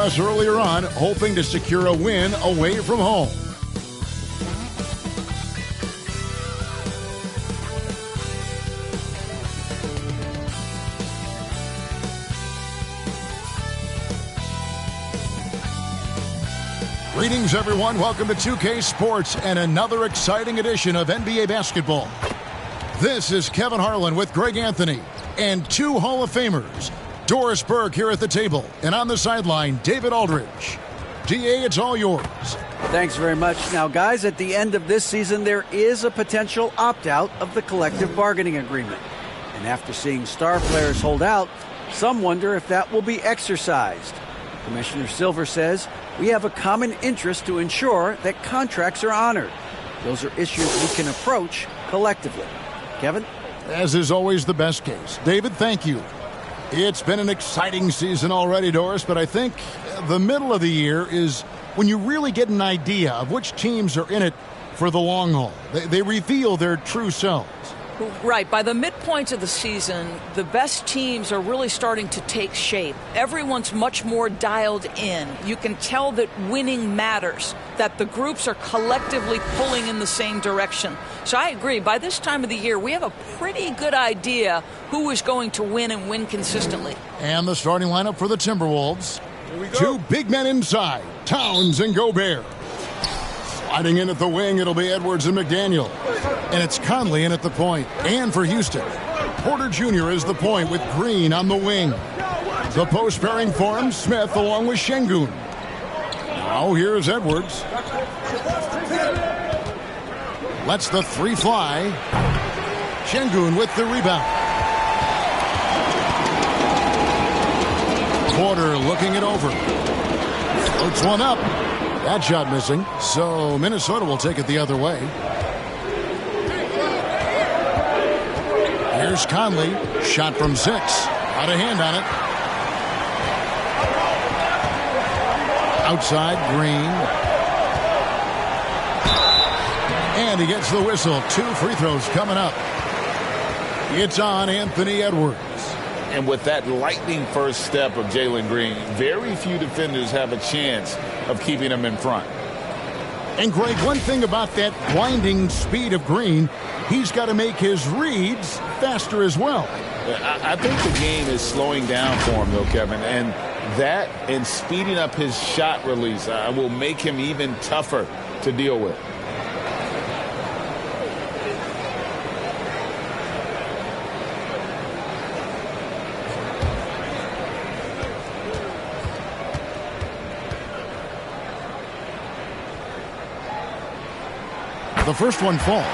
Us earlier on, hoping to secure a win away from home. Greetings, everyone. Welcome to 2K Sports and another exciting edition of NBA basketball. This is Kevin Harlan with Greg Anthony and two Hall of Famers. Doris Burke here at the table, and on the sideline, David Aldridge. DA, it's all yours. Thanks very much. Now, guys, at the end of this season, there is a potential opt-out of the collective bargaining agreement. And after seeing star players hold out, some wonder if that will be exercised. Commissioner Silver says, we have a common interest to ensure that contracts are honored. Those are issues we can approach collectively. Kevin? As is always the best case. David, thank you. It's been an exciting season already, Doris, but I think the middle of the year is when you really get an idea of which teams are in it for the long haul. They reveal their true selves. Right. By the midpoint of the season, the best teams are really starting to take shape. Everyone's much more dialed in. You can tell that winning matters, that the groups are collectively pulling in the same direction. So I agree. By this time of the year, we have a pretty good idea who is going to win and win consistently. And the starting lineup for the Timberwolves. Two big men inside, Towns and Gobert. Sliding in at the wing, it'll be Edwards and McDaniel. And it's Conley in at the point. And for Houston, Porter Jr. is the point with Green on the wing. The post pairing forms Smith along with Şengün. Now here's Edwards. Lets the three fly. Şengün with the rebound. Porter looking it over. Floats one up. That shot missing. So Minnesota will take it the other way. Here's Conley. Shot from 6. Got a hand on it. Outside, Green. And he gets the whistle. 2 free throws coming up. It's on Anthony Edwards. And with that lightning first step of Jalen Green, very few defenders have a chance of keeping him in front. And Greg, one thing about that blinding speed of Green, he's got to make his reads faster as well. I think the game is slowing down for him, though, Kevin. And that and speeding up his shot release will make him even tougher to deal with. The first one falls.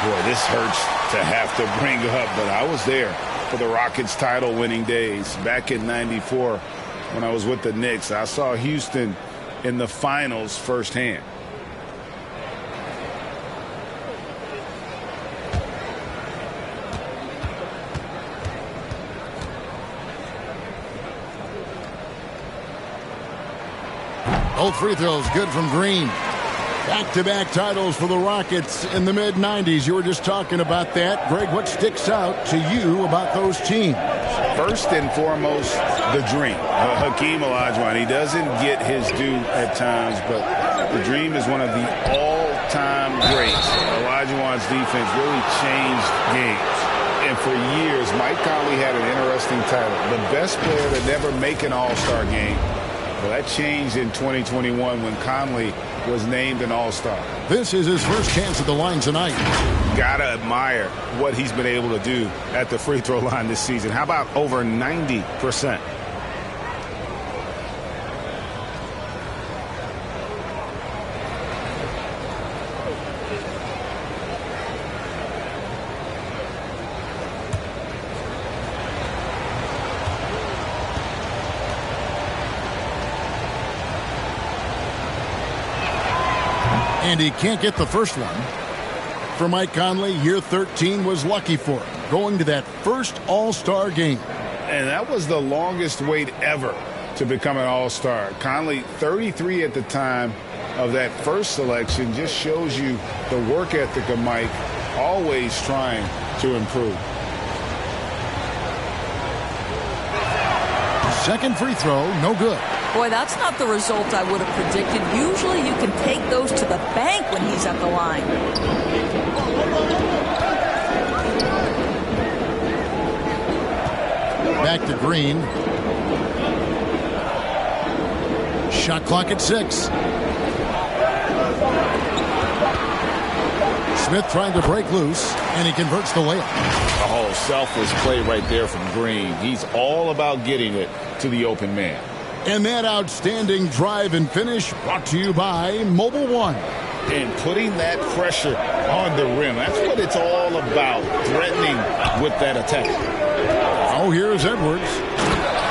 Boy, this hurts to have to bring up, but I was there for the Rockets title-winning days. Back in '94, when I was with the Knicks, I saw Houston in the finals firsthand. Both free throws good from Green. Back-to-back titles for the Rockets in the mid-'90s. You were just talking about that. Greg, what sticks out to you about those teams? First and foremost, the dream. Hakeem Olajuwon, he doesn't get his due at times, but the dream is one of the all-time greats. Olajuwon's defense really changed games. And for years, Mike Conley had an interesting title. The best player to never make an all-star game. Well, that changed in 2021 when Conley was named an all-star. This is his first chance at the line tonight. Gotta admire what he's been able to do at the free throw line this season. How about over 90%? And he can't get the first one. For Mike Conley, year 13 was lucky for him, going to that first All-Star game. And that was the longest wait ever to become an All-Star. Conley, 33 at the time of that first selection, just shows you the work ethic of Mike, always trying to improve. Second free throw, no good. Boy, that's not the result I would have predicted. Usually you can take those to the bank when he's at the line. Back to Green. Shot clock at 6. Smith trying to break loose, and he converts the layup. Oh, selfless play right there from Green. He's all about getting it to the open man. And that outstanding drive and finish brought to you by Mobile One. And putting that pressure on the rim. That's what it's all about, threatening with that attack. Oh, here's Edwards.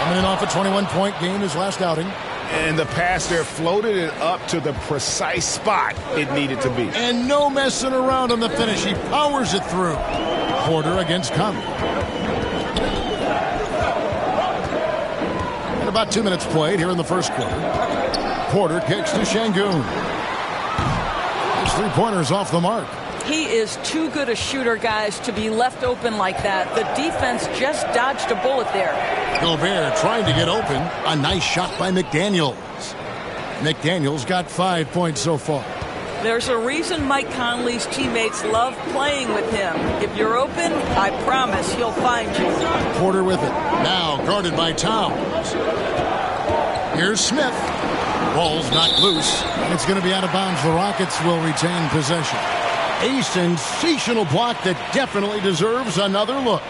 Coming in off a 21-point game his last outing. And the pass there floated it up to the precise spot it needed to be. And no messing around on the finish. He powers it through. Porter against Conley. And about 2 minutes played here in the first quarter. Porter kicks to Şengün. His three-pointers off the mark. He is too good a shooter, guys, to be left open like that. The defense just dodged a bullet there. Gobert trying to get open. A nice shot by McDaniels. McDaniels got 5 points so far. There's a reason Mike Conley's teammates love playing with him. If you're open, I promise he'll find you. Porter with it. Now guarded by Towns. Here's Smith. Ball's knocked loose, and it's going to be out of bounds. The Rockets will retain possession. A sensational block that definitely deserves another look.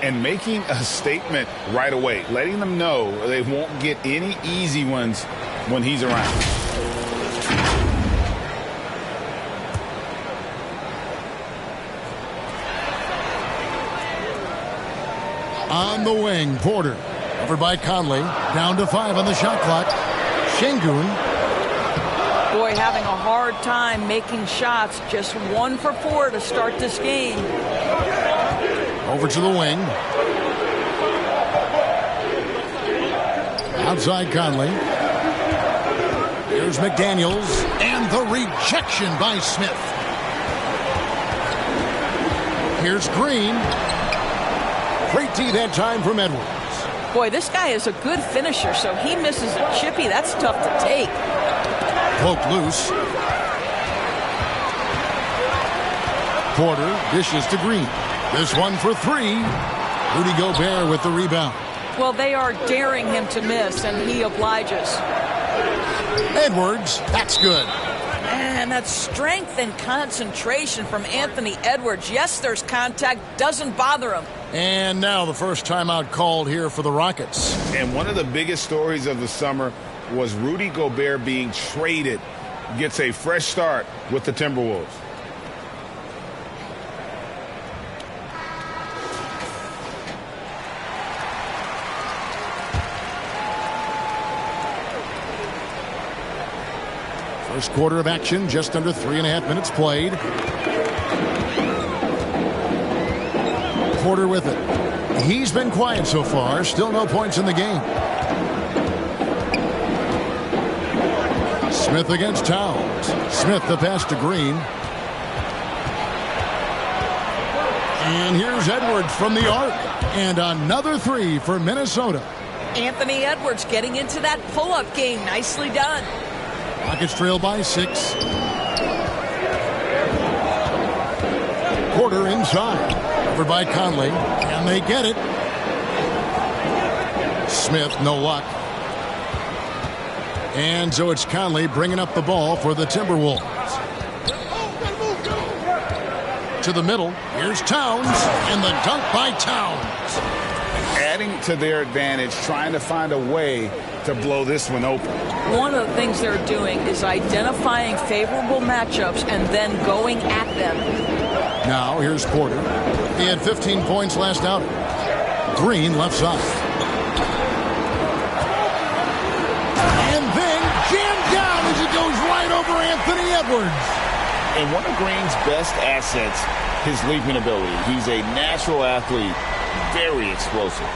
And making a statement right away, letting them know they won't get any easy ones when he's around. On the wing, Porter. Covered by Conley. Down to 5 on the shot clock. Şengün. Boy, having a hard time making shots. Just 1 for 4 to start this game. Over to the wing. Outside Conley. Here's McDaniels. And the rejection by Smith. Here's Green. Great D that time from Edwards. Boy, this guy is a good finisher, so he misses a chippy. That's tough to take. Poked loose. Porter dishes to Green. This one for 3. Rudy Gobert with the rebound. Well, they are daring him to miss, and he obliges. Edwards, that's good. And that's strength and concentration from Anthony Edwards. Yes, there's contact. Doesn't bother him. And now the first timeout called here for the Rockets. And one of the biggest stories of the summer was Rudy Gobert being traded. Gets a fresh start with the Timberwolves. First quarter of action, just under 3.5 minutes played. Porter with it. He's been quiet so far. Still no points in the game. Smith against Towns. Smith the pass to Green. And here's Edwards from the arc. And another 3 for Minnesota. Anthony Edwards getting into that pull-up game. Nicely done. Rockets trail by 6. Porter inside. Covered by Conley. And they get it. Smith, no luck. And so it's Conley bringing up the ball for the Timberwolves. To the middle. Here's Towns. And the dunk by Towns. Adding to their advantage, trying to find a way to blow this one open. One of the things they're doing is identifying favorable matchups and then going at them. Now here's Porter. He had 15 points last outing. Green left side. And then jammed down as it goes right over Anthony Edwards. And one of Green's best assets, his leaping ability. He's a natural athlete, very explosive.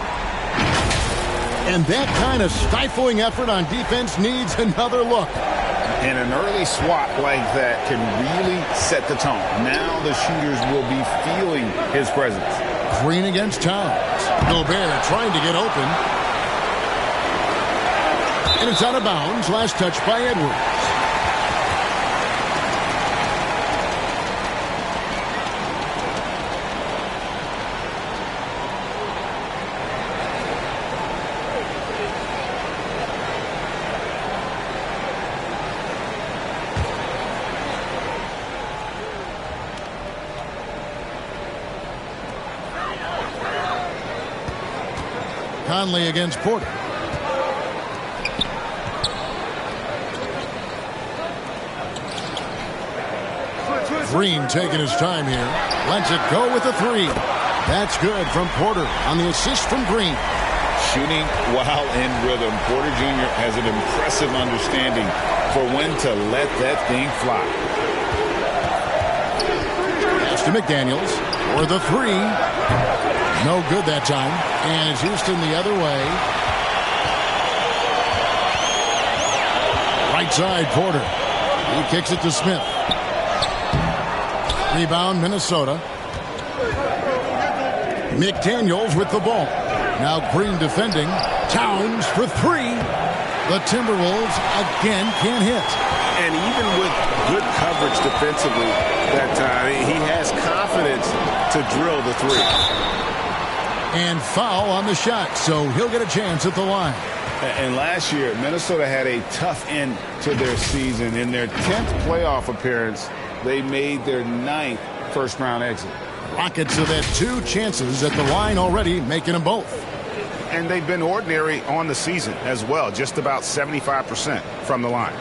And that kind of stifling effort on defense needs another look. And an early swat like that can really set the tone. Now the shooters will be feeling his presence. Green against Towns. Gobert trying to get open. And it's out of bounds. Last touch by Edwards. Conley against Porter. Green taking his time here. Lets it go with the three. That's good from Porter on the assist from Green. Shooting while in rhythm. Porter Jr. has an impressive understanding for when to let that thing fly. Pass to McDaniels for the three. No good that time. And it's Houston the other way. Right side, Porter. He kicks it to Smith. Rebound, Minnesota. McDaniels with the ball. Now Green defending. Towns for three. The Timberwolves again can't hit. And even with good coverage defensively that time, he has confidence to drill the three. And foul on the shot, so he'll get a chance at the line. And last year, Minnesota had a tough end to their season. In their 10th playoff appearance, they made their 9th first-round exit. Rockets have had 2 chances at the line already, making them both. And they've been ordinary on the season as well, just about 75% from the line.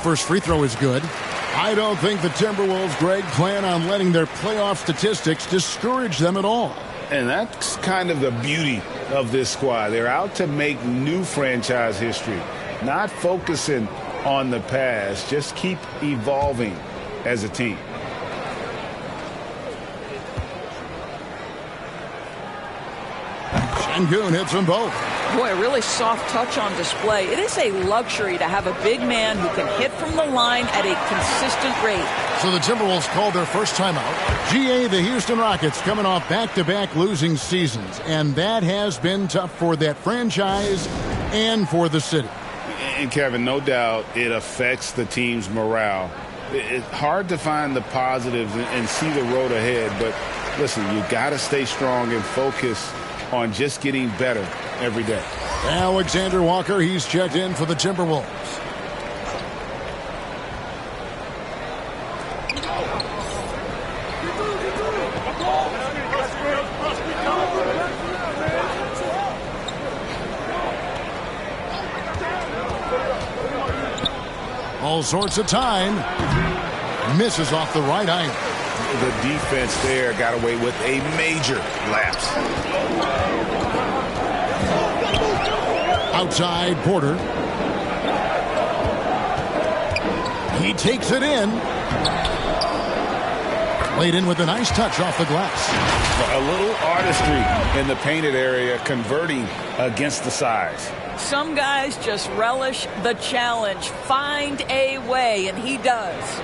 First free throw is good. I don't think the Timberwolves, Greg, plan on letting their playoff statistics discourage them at all. And that's kind of the beauty of this squad. They're out to make new franchise history, not focusing on the past. Just keep evolving as a team. Şengün hits them both. Boy, a really soft touch on display. It is a luxury to have a big man who can hit from the line at a consistent rate. So the Timberwolves called their first timeout. GA, the Houston Rockets, coming off back-to-back losing seasons. And that has been tough for that franchise and for the city. And, Kevin, no doubt it affects the team's morale. It's hard to find the positives and see the road ahead. But, listen, you got to stay strong and focus on just getting better every day. Alexander Walker, he's checked in for the Timberwolves. All sorts of time. Misses off the right iron. The defense there got away with a major lapse. Outside, Porter. He takes it in. Laid in with a nice touch off the glass. A little artistry in the painted area, converting against the size. Some guys just relish the challenge. Find a way, and he does.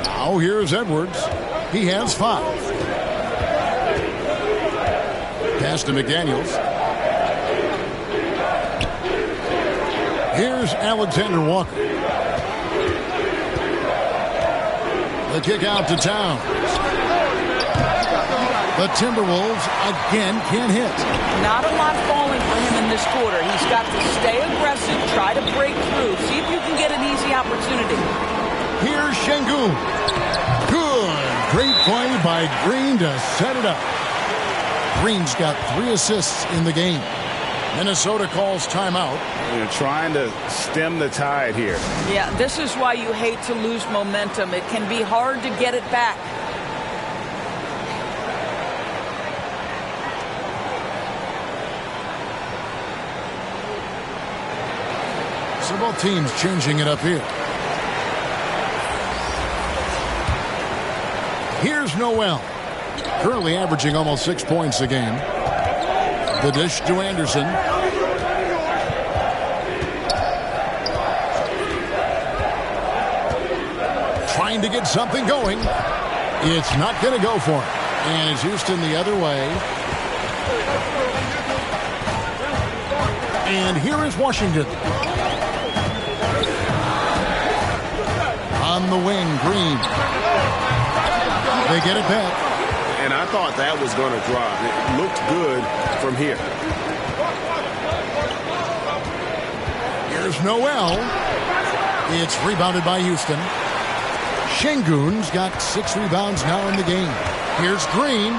Now here's Edwards. He has 5. Pass to McDaniels. Here's Alexander Walker. The kick out to Towns. The Timberwolves again can't hit. Not a lot falling for him in this quarter. He's got to stay aggressive, try to break through, see if you can get an easy opportunity. Here's Şengün. Good. Great play by Green to set it up. Green's got 3 assists in the game. Minnesota calls timeout. They're trying to stem the tide here. Yeah, this is why you hate to lose momentum. It can be hard to get it back. So both teams changing it up here. Here's Noel. Currently averaging almost 6 points a game. The dish to Anderson. Trying to get something going. It's not going to go for it. And it's Houston the other way. And here is Washington. On the wing, Green. They get it back. And I thought that was going to drop. It looked good from here. Here's Noel. It's rebounded by Houston. Şengün's got 6 rebounds now in the game. Here's Green.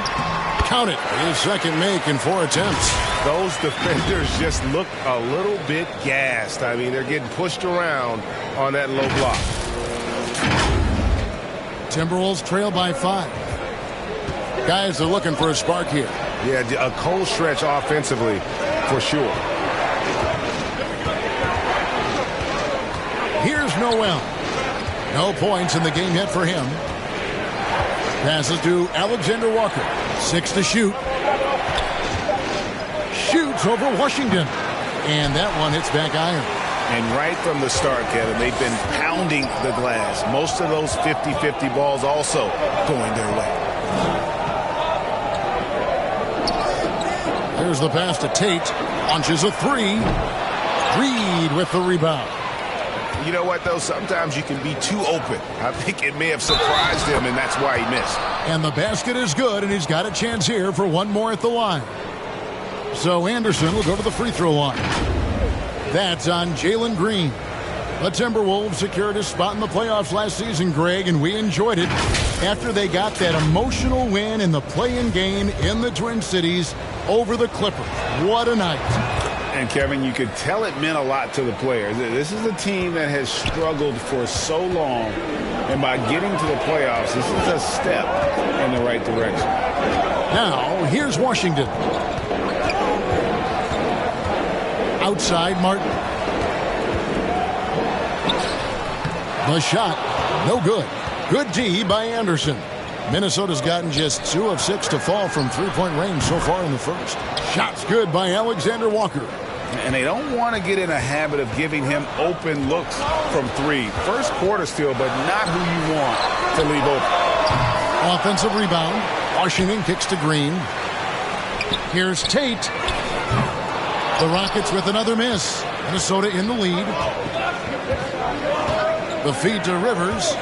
Count it. His second make in 4 attempts. Those defenders just look a little bit gassed. I mean, they're getting pushed around on that low block. Timberwolves trail by 5. Guys are looking for a spark here. Yeah, a cold stretch offensively for sure. Here's Noel. No points in the game yet for him. Passes to Alexander Walker. 6 to shoot. Shoots over Washington. And that one hits back iron. And right from the start, Kevin, they've been pounding the glass. Most of those 50-50 balls also going their way. There's the pass to Tate. Launches a 3. Reed with the rebound. You know what, though? Sometimes you can be too open. I think it may have surprised him, and that's why he missed. And the basket is good, and he's got a chance here for one more at the line. So Anderson will go to the free throw line. That's on Jalen Green. The Timberwolves secured his spot in the playoffs last season, Greg, and we enjoyed it after they got that emotional win in the play-in game in the Twin Cities over the Clippers. What a night. And, Kevin, you could tell it meant a lot to the players. This is a team that has struggled for so long, and by getting to the playoffs, this is a step in the right direction. Now, here's Washington. Outside, Martin. The shot, no good. Good D by Anderson. Minnesota's gotten just 2 of 6 to fall from three-point range so far in the first. Shot's good by Alexander Walker. And they don't want to get in a habit of giving him open looks from 3. First quarter still, but not who you want to leave open. Offensive rebound. Washington kicks to Green. Here's Tate. The Rockets with another miss. Minnesota in the lead. The feed to Rivers.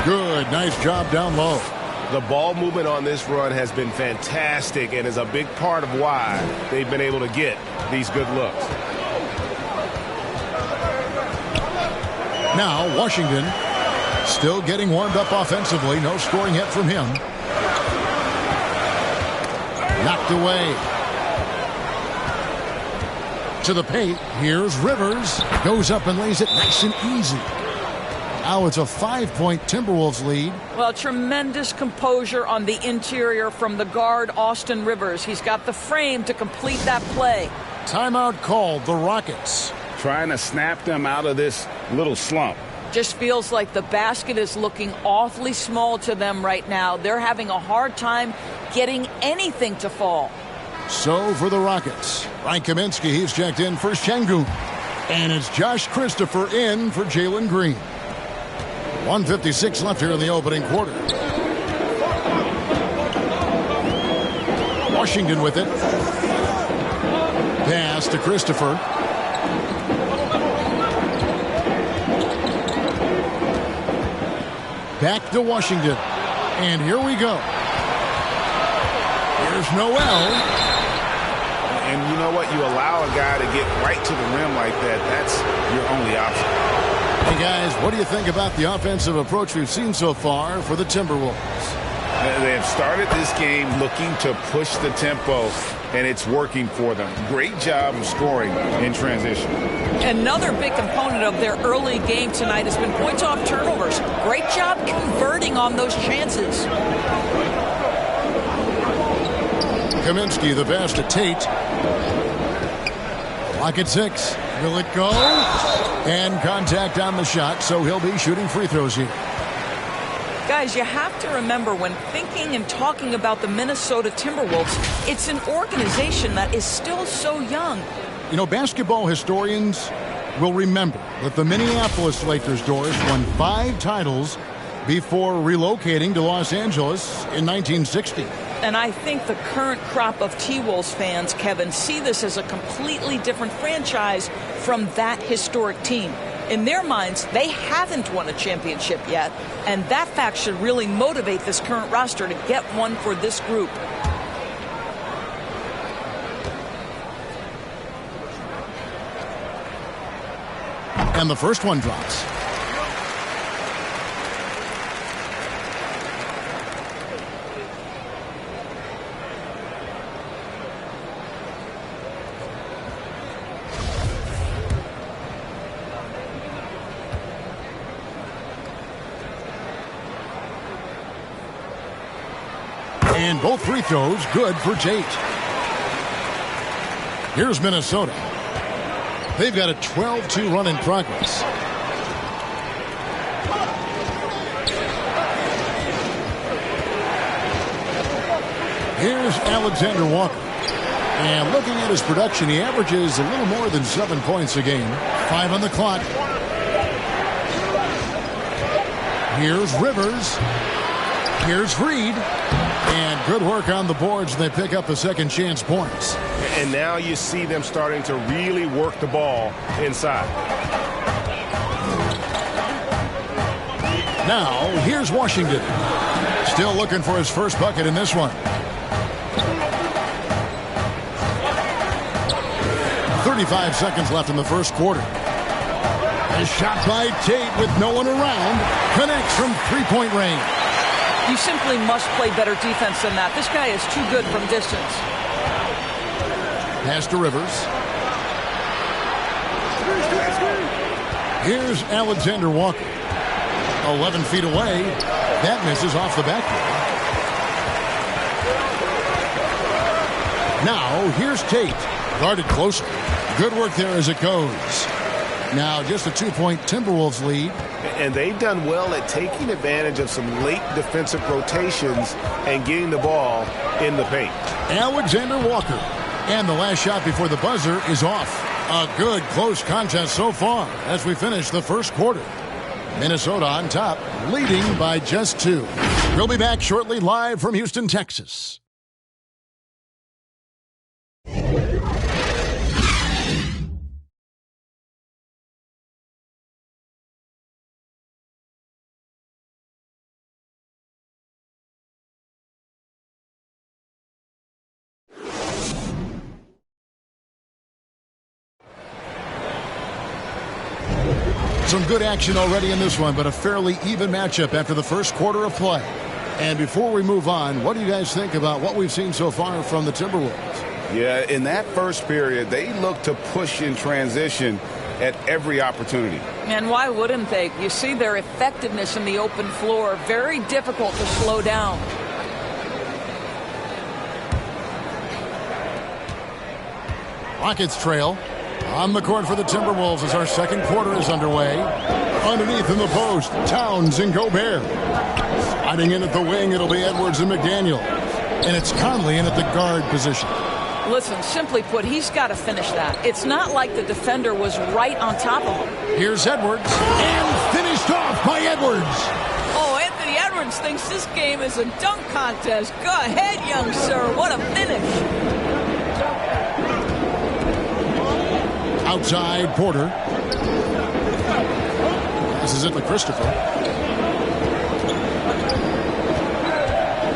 Good. Nice job down low. The ball movement on this run has been fantastic and is a big part of why they've been able to get these good looks. Now Washington still getting warmed up offensively. No scoring yet from him. Knocked away. To the paint. Here's Rivers. Goes up and lays it nice and easy. Now it's a 5-point Timberwolves lead. Well, tremendous composure on the interior from the guard, Austin Rivers. He's got the frame to complete that play. Timeout called, the Rockets. Trying to snap them out of this little slump. Just feels like the basket is looking awfully small to them right now. They're having a hard time getting anything to fall. So for the Rockets, Ryan Kaminsky, he's checked in for Şengün. And it's Josh Christopher in for Jalen Green. 1:56 left here in the opening quarter. Washington with it. Pass to Christopher. Back to Washington. And here we go. Here's Noel. And you know what? You allow a guy to get right to the rim like that. That's your only option. Hey, guys, what do you think about the offensive approach we've seen so far for the Timberwolves? They have started this game looking to push the tempo, and it's working for them. Great job of scoring in transition. Another big component of their early game tonight has been points off turnovers. Great job converting on those chances. Kaminsky, the pass to Tate. Clock at 6. Will it go? And contact on the shot, so he'll be shooting free throws here. Guys, you have to remember when thinking and talking about the Minnesota Timberwolves, it's an organization that is still so young. You know, basketball historians will remember that the Minneapolis Lakers doors won 5 titles before relocating to Los Angeles in 1960. And I think the current crop of T-Wolves fans, Kevin, see this as a completely different franchise from that historic team. In their minds, they haven't won a championship yet, and that fact should really motivate this current roster to get one for this group. And the first one drops. And both free throws good for Tate. Here's Minnesota. They've got a 12-2 run in progress. Here's Alexander Walker. And looking at his production, he averages a little more than 7 points a game. 5 on the clock. Here's Rivers. Here's Reed. And good work on the boards. They pick up the second chance points. And now you see them starting to really work the ball inside. Now, here's Washington. Still looking for his first bucket in this one. 35 seconds left in the first quarter. A shot by Tate with no one around. Connects from three-point range. You simply must play better defense than that. This guy is too good from distance. Pass to Rivers. Here's Alexander Walker. 11 feet away. That misses off the backboard. Now, here's Tate. Guarded closer. Good work there as it goes. Now, just a 2-point Timberwolves lead. And they've done well at taking advantage of some late defensive rotations and getting the ball in the paint. Alexander Walker. And the last shot before the buzzer is off. A good close contest so far as we finish the first quarter. Minnesota on top, leading by just 2. We'll be back shortly live from Houston, Texas. Some good action already in this one, but a fairly even matchup after the first quarter of play. And before we move on, what do you guys think about what we've seen so far from the Timberwolves? Yeah, in that first period, they looked to push in transition at every opportunity. And why wouldn't they? You see their effectiveness in the open floor. Very difficult to slow down. Rockets trail. On the court for the Timberwolves as our second quarter is underway. Underneath in the post, Towns and Gobert. Sliding in at the wing, it'll be Edwards and McDaniel. And it's Conley in at the guard position. Listen, simply put, he's got to finish that. It's not like the defender was right on top of him. Here's Edwards. And finished off by Edwards. Oh, Anthony Edwards thinks this game is a dunk contest. Go ahead, young sir. What a finish. Outside, Porter. This is it to Christopher.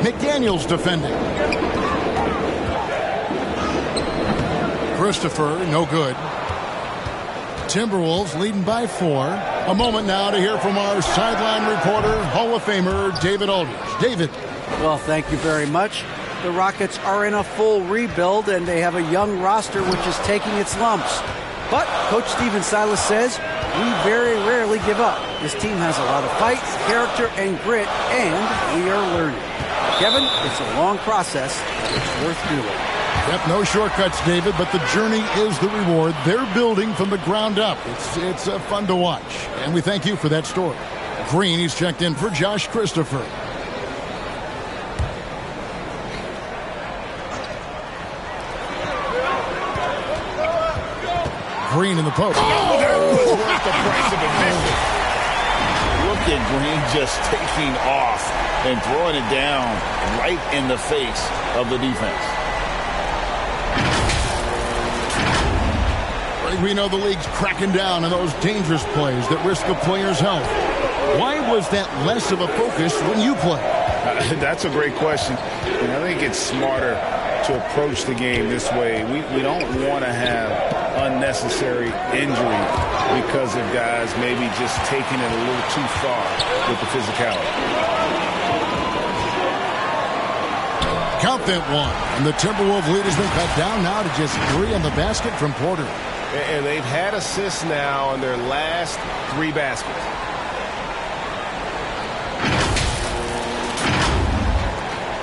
McDaniel's defending. Christopher, no good. Timberwolves leading by 4. A moment now to hear from our sideline reporter, Hall of Famer David Aldridge. David. Well, thank you very much. The Rockets are in a full rebuild, and they have a young roster which is taking its lumps. But Coach Stephen Silas says we very rarely give up. This team has a lot of fight, character, and grit, and we are learning. Kevin, it's a long process, but it's worth doing. Yep, no shortcuts, David, but the journey is the reward. They're building from the ground up. It's fun to watch, and we thank you for that story. Green, he's checked in for Josh Christopher. Green in the post. Oh, that was worth the price of admission. Look at Green just taking off and throwing it down right in the face of the defense. We know the league's cracking down on those dangerous plays that risk a player's health. Why was that less of a focus when you play? That's a great question. And I think it's smarter to approach the game this way. We don't want to have unnecessary injury because of guys maybe just taking it a little too far with the physicality. Count that one. And the Timberwolves lead has been cut down now to just 3 on the basket from Porter. And they've had assists now in their last 3 baskets.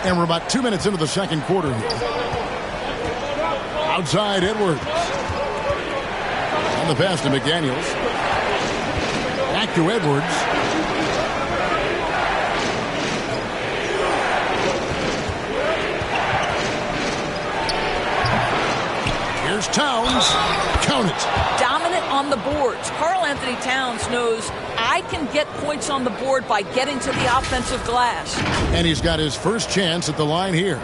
And we're about 2 minutes into the second quarter here. Outside Edwards. On the pass to McDaniels. Back to Edwards. Here's Towns. Count it. Dominant on the boards. Karl-Anthony Towns knows I can get points on the board by getting to the offensive glass. And he's got his first chance at the line here.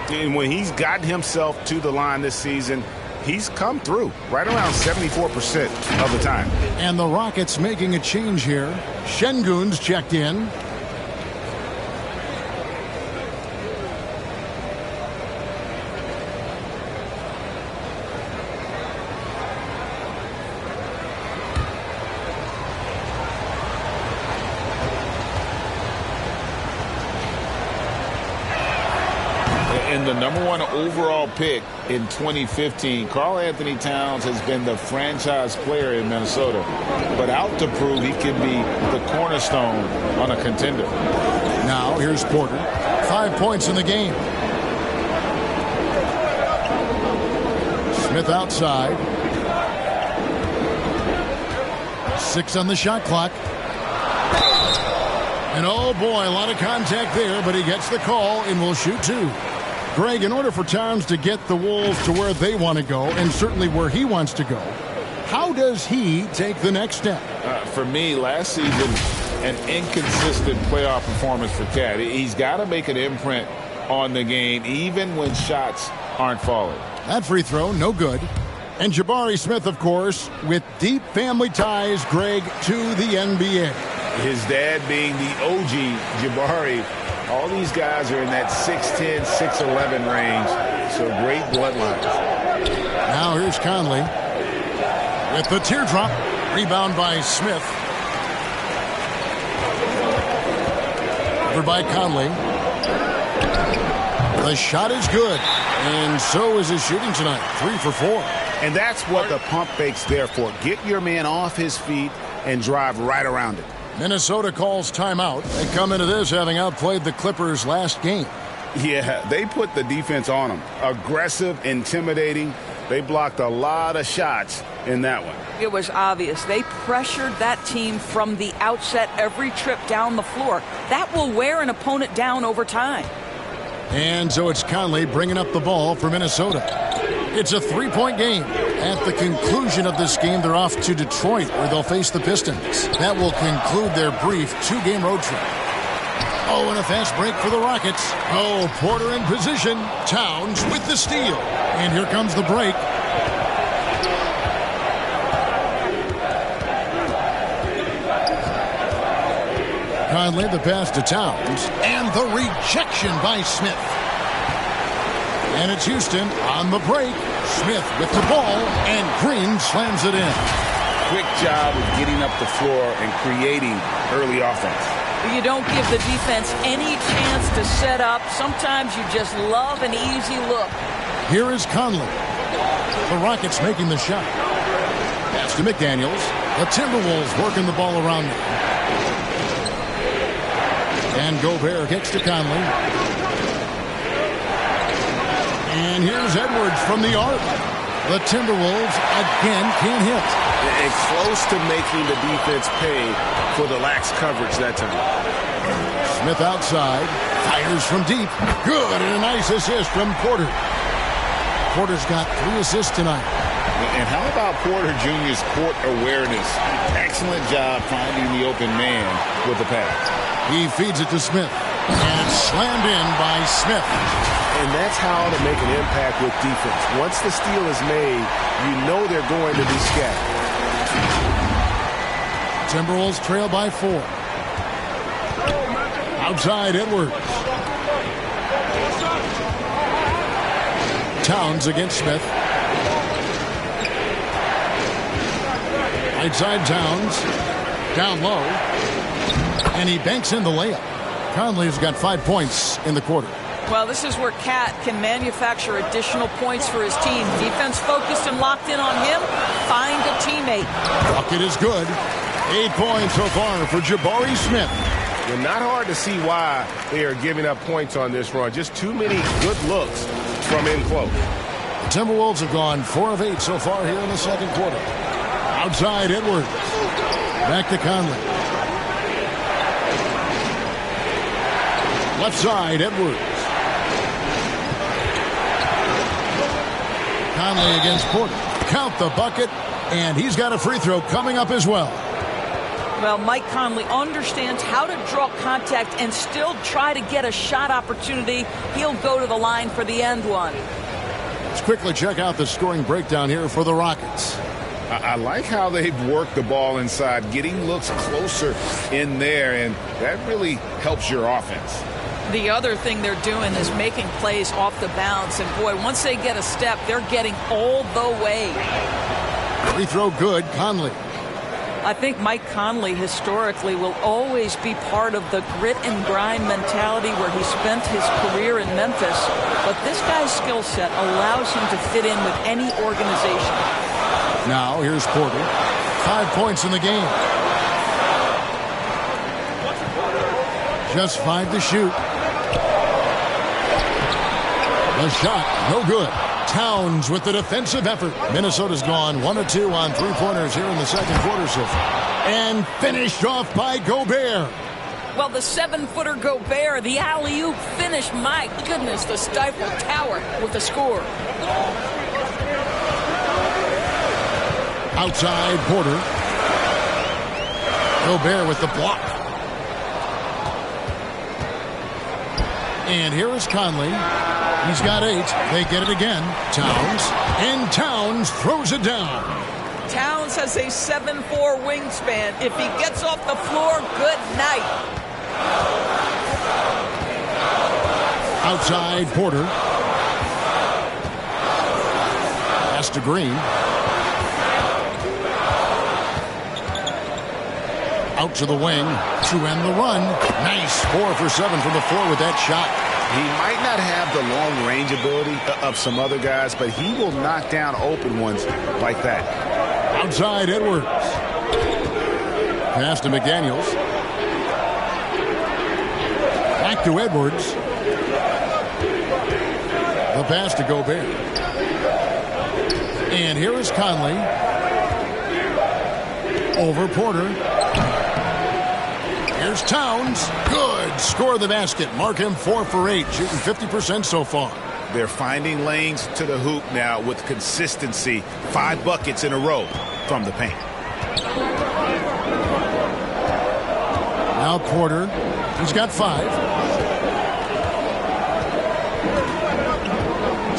And when he's gotten himself to the line this season, he's come through right around 74% of the time. And the Rockets making a change here. Şengün's checked in. And the #1 overall pick in 2015, Karl-Anthony Towns has been the franchise player in Minnesota, but out to prove he can be the cornerstone on a contender. Now here's Porter. 5 points in the game. Smith outside. 6 on the shot clock. And oh boy, a lot of contact there, but he gets the call and will shoot 2. Greg, in order for Towns to get the Wolves to where they want to go, and certainly where he wants to go, how does he take the next step? For me, last season, an inconsistent playoff performance for Cat. He's got to make an imprint on the game, even when shots aren't falling. That free throw, no good. And Jabari Smith, of course, with deep family ties, Greg, to the NBA. His dad being the OG Jabari. All these guys are in that 6'10", 6'11" range, so great bloodlines. Now here's Conley with the teardrop. Rebound by Smith. Over by Conley. The shot is good, and so is his shooting tonight. 3 for 4. And that's what the pump fake's there for. Get your man off his feet and drive right around it. Minnesota calls timeout. They come into this having outplayed the Clippers last game. Yeah, they put the defense on them. Aggressive, intimidating. They blocked a lot of shots in that one. It was obvious. They pressured that team from the outset every trip down the floor. That will wear an opponent down over time. And so it's Conley bringing up the ball for Minnesota. It's a 3-point game. At the conclusion of this game, they're off to Detroit, where they'll face the Pistons. That will conclude their brief 2-game road trip. Oh, and a fast break for the Rockets. Oh, Porter in position. Towns with the steal. And here comes the break. Conley, the pass to Towns. And the rejection by Smith. And it's Houston on the break. Smith with the ball, and Green slams it in. Quick job of getting up the floor and creating early offense. You don't give the defense any chance to set up. Sometimes you just love an easy look. Here is Conley. The Rockets making the shot. Pass to McDaniels. The Timberwolves working the ball around them. And Gobert kicks to Conley. And here's Edwards from the arc. The Timberwolves again can't hit. And close to making the defense pay for the lax coverage that time. Smith outside. Fires from deep. Good, and a nice assist from Porter. Porter's got 3 assists tonight. And how about Porter Jr.'s court awareness? Excellent job finding the open man with the pass. He feeds it to Smith. And it's slammed in by Smith. And that's how to make an impact with defense. Once the steal is made, you know they're going to be scattered. Timberwolves trail by 4. Outside Edwards. Towns against Smith. Right side Towns. Down low. And he banks in the layup. Conley's got 5 points in the quarter. Well, this is where Cat can manufacture additional points for his team. Defense focused and locked in on him. Find a teammate. Bucket is good. 8 points so far for Jabari Smith. Well, not hard to see why they are giving up points on this run. Just too many good looks from in close. The Timberwolves have gone 4 of 8 so far here in the second quarter. Outside Edwards. Back to Conley. Left side Edwards. Conley against Porter. Count the bucket, and he's got a free throw coming up as well. Well, Mike Conley understands how to draw contact and still try to get a shot opportunity. He'll go to the line for the end one. Let's quickly check out the scoring breakdown here for the Rockets. I like how they've worked the ball inside, getting looks closer in there, and that really helps your offense. The other thing they're doing is making plays off the bounce. And, boy, once they get a step, they're getting all the way. Free throw good, Conley. I think Mike Conley historically will always be part of the grit and grind mentality where he spent his career in Memphis. But this guy's skill set allows him to fit in with any organization. Now here's Porter. 5 points in the game. Just 5 to shoot. The shot, no good. Towns with the defensive effort. Minnesota's gone 1 of 2 on 3-pointers here in the second quarter so far. And finished off by Gobert. Well, the 7-footer Gobert, the alley-oop finish. My goodness, the Stifle Tower with the score. Outside Porter. Gobert with the block. And here is Conley. He's got 8. They get it again. Towns. And Towns throws it down. Towns has a 7'4" wingspan. If he gets off the floor, good night. Outside Porter. Pass to Green. Out to the wing to end the run. Nice 4 for 7 from the floor with that shot. He might not have the long range ability of some other guys, but he will knock down open ones like that. Outside Edwards. Pass to McDaniels. Back to Edwards. The pass to Gobert. And here is Conley. Over Porter. Here's Towns. Good. Score the basket. Mark him 4 for 8. Shooting 50% so far. They're finding lanes to the hoop now with consistency. 5 buckets in a row from the paint. Now Porter. He's got 5.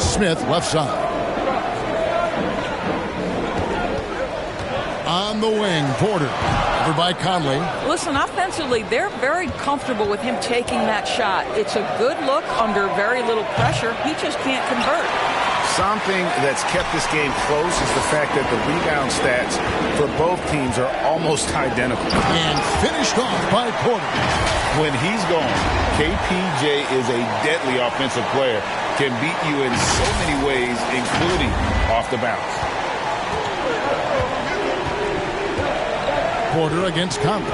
Smith left side. On the wing, Porter. Over by Conley. Listen, offensively, they're very comfortable with him taking that shot. It's a good look under very little pressure. He just can't convert. Something that's kept this game close is the fact that the rebound stats for both teams are almost identical. And finished off by Porter. When he's gone, KPJ is a deadly offensive player. Can beat you in so many ways, including off the bounce. Porter against Conley.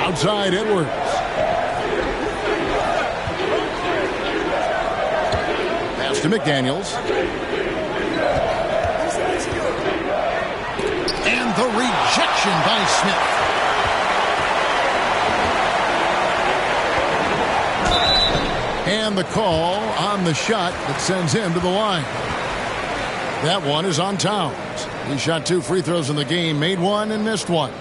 Outside Edwards. Pass to McDaniels. And the rejection by Smith. And the call on the shot that sends him to the line. That one is on Towns. He shot 2 free throws in the game, made one and missed one.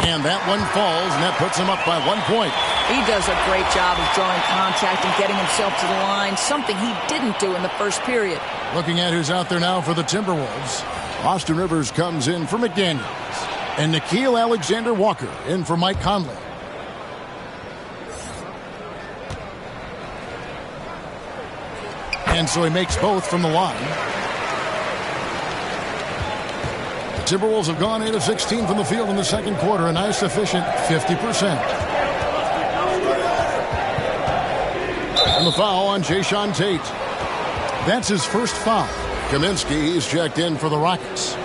And that one falls, and that puts him up by 1 point. He does a great job of drawing contact and getting himself to the line, something he didn't do in the first period. Looking at who's out there now for the Timberwolves. Austin Rivers comes in for McDaniels. And Nickeil Alexander-Walker in for Mike Conley. And so he makes both from the line. Timberwolves have gone 8 of 16 from the field in the second quarter, a nice efficient 50%. And the foul on Jae'Sean Tate. That's his first foul. Kaminsky is checked in for the Rockets.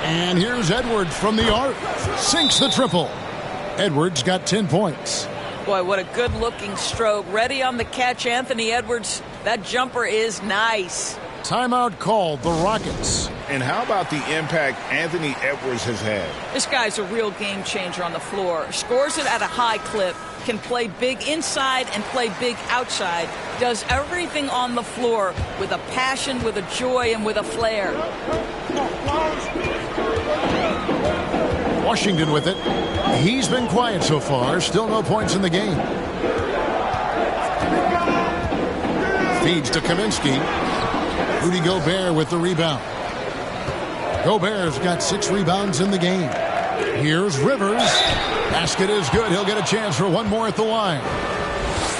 And here's Edwards from the arc. Sinks the triple. Edwards got 10 points. Boy, what a good-looking stroke. Ready on the catch, Anthony Edwards. That jumper is nice. Timeout called, the Rockets. And how about the impact Anthony Edwards has had? This guy's a real game changer on the floor. Scores it at a high clip. Can play big inside and play big outside. Does everything on the floor with a passion, with a joy, and with a flair. Washington with it. He's been quiet so far. Still no points in the game. Feeds to Kaminsky. Rudy Gobert with the rebound. Gobert's got 6 rebounds in the game. Here's Rivers. Basket is good. He'll get a chance for one more at the line.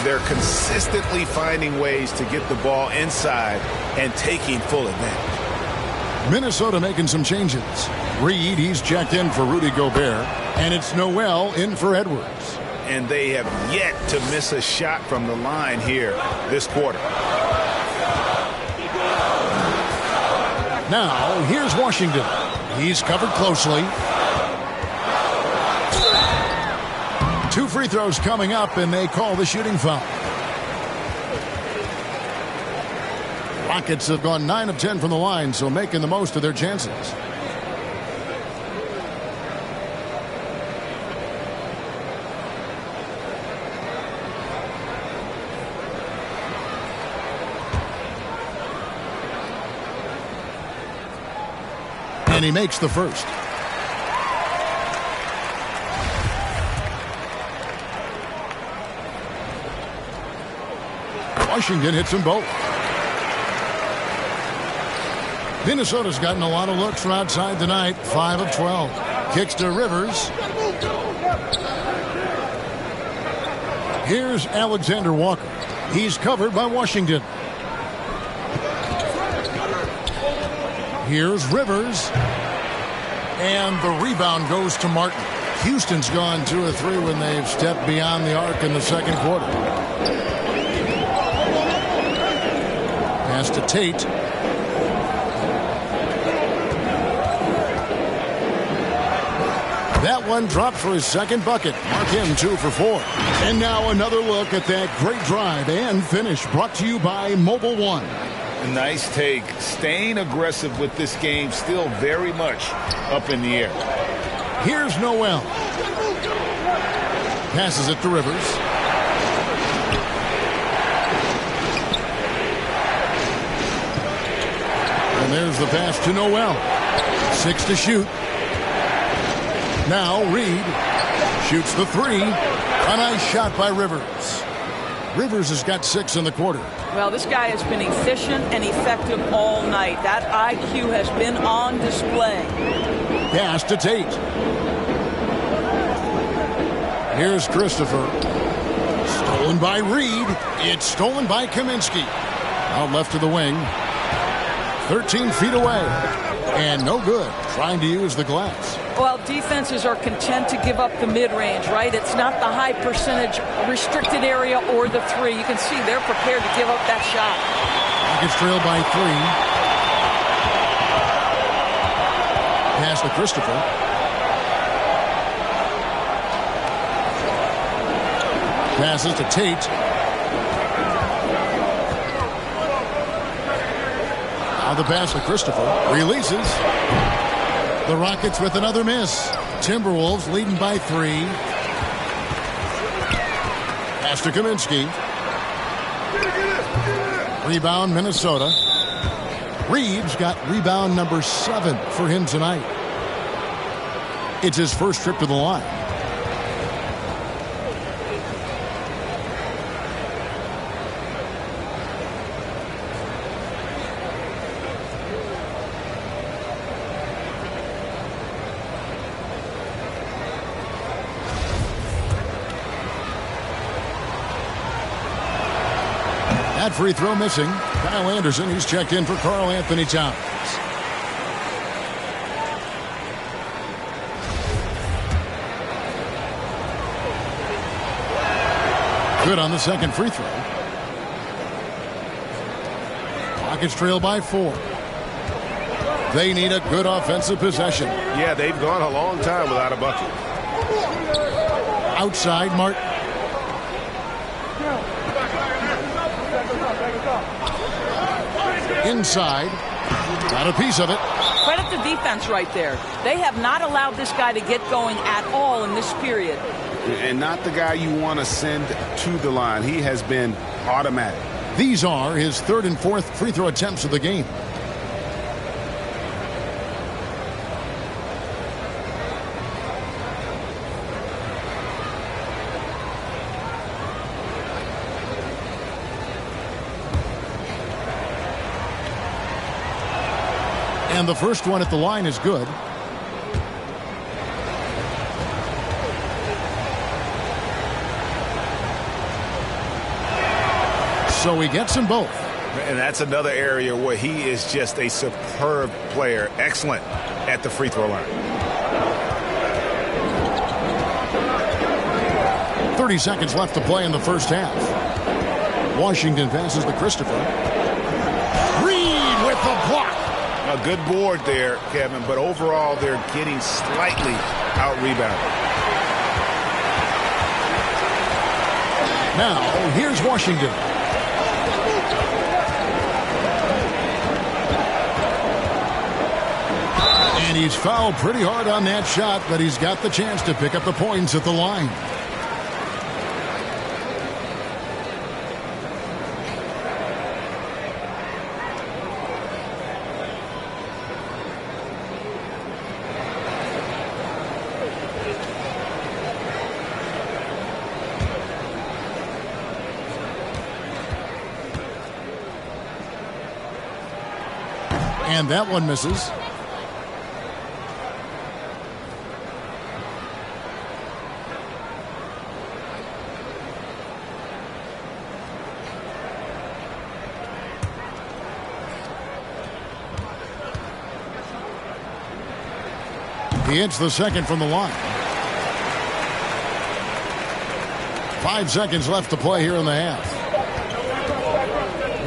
They're consistently finding ways to get the ball inside and taking full advantage. Minnesota making some changes. Reed, he's checked in for Rudy Gobert. And it's Noel in for Edwards. And they have yet to miss a shot from the line here this quarter. Now, here's Washington. He's covered closely. 2 free throws coming up, and they call the shooting foul. Rockets have gone 9 of 10 from the line, so making the most of their chances. And he makes the first. Washington hits them both. Minnesota's gotten a lot of looks from outside tonight. 5 of 12. Kicks to Rivers. Here's Alexander Walker. He's covered by Washington. Here's Rivers. And the rebound goes to Martin. Houston's gone 2 of 3 when they've stepped beyond the arc in the second quarter. Pass to Tate. That one dropped for his second bucket. Mark him 2 for 4. And now another look at that great drive and finish brought to you by Mobile One. Nice take. Staying aggressive with this game, still very much up in the air. Here's Noel. Passes it to Rivers. And there's the pass to Noel. 6 to shoot. Now Reed shoots the 3. A nice shot by Rivers. Rivers has got 6 in the quarter. Well, this guy has been efficient and effective all night. That IQ has been on display. Pass to Tate. Here's Christopher. Stolen by Reed. It's stolen by Kaminsky. Out left to the wing. 13 feet away. And no good. Trying to use the glass. Well, defenses are content to give up the mid-range, right? It's not the high percentage restricted area or the three. You can see they're prepared to give up that shot. Rockets trail by 3. Pass to Christopher. Passes to Tate. Now the pass to Christopher. Releases. The Rockets with another miss. Timberwolves leading by 3. Pass to Kaminsky. Rebound Minnesota. Reeves got rebound number 7 for him tonight. It's his first trip to the line. That free throw missing. Kyle Anderson, he's checked in for Karl Anthony Towns. Good on the second free throw. Rockets trail by 4. They need a good offensive possession. Yeah, they've gone a long time without a bucket. Outside, Martin. Inside. Got a piece of it. Credit the defense right there. They have not allowed this guy to get going at all in this period. And not the guy you want to send to the line. He has been automatic. These are his 3rd and 4th free throw attempts of the game. And the first one at the line is good. So he gets them both. And that's another area where he is just a superb player. Excellent at the free throw line. 30 seconds left to play in the first half. Washington passes to Christopher. Reed with the block. A good board there, Kevin, but overall they're getting slightly out-rebounded. Now, here's Washington. And he's fouled pretty hard on that shot, but he's got the chance to pick up the points at the line. And that one misses. He hits the second from the line. 5 seconds left to play here in the half.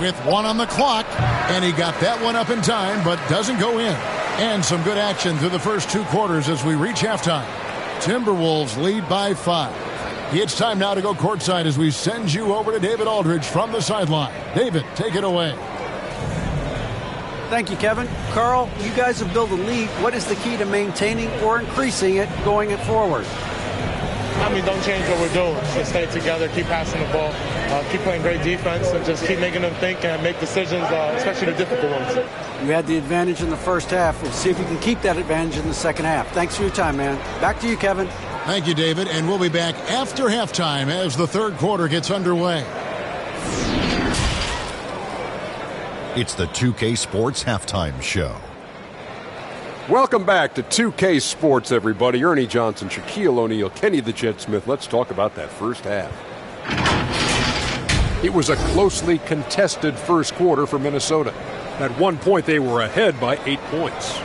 With 1 on the clock, and he got that one up in time, but doesn't go in. And some good action through the first 2 quarters as we reach halftime. Timberwolves lead by 5. It's time now to go courtside as we send you over to David Aldridge from the sideline. David, take it away. Thank you, Kevin. Carl, you guys have built a lead. What is the key to maintaining or increasing it going it forward? I mean, don't change what we're doing. Just stay together, keep passing the ball, keep playing great defense, and just keep making them think and make decisions, especially the difficult ones. You had the advantage in the first half. We'll see if you can keep that advantage in the second half. Thanks for your time, man. Back to you, Kevin. Thank you, David. And we'll be back after halftime as the third quarter gets underway. It's the 2K Sports Halftime Show. Welcome back to 2K Sports, everybody. Ernie Johnson, Shaquille O'Neal, Kenny the Jet Smith. Let's talk about that first half. It was a closely contested first quarter for Minnesota. At one point, they were ahead by 8 points.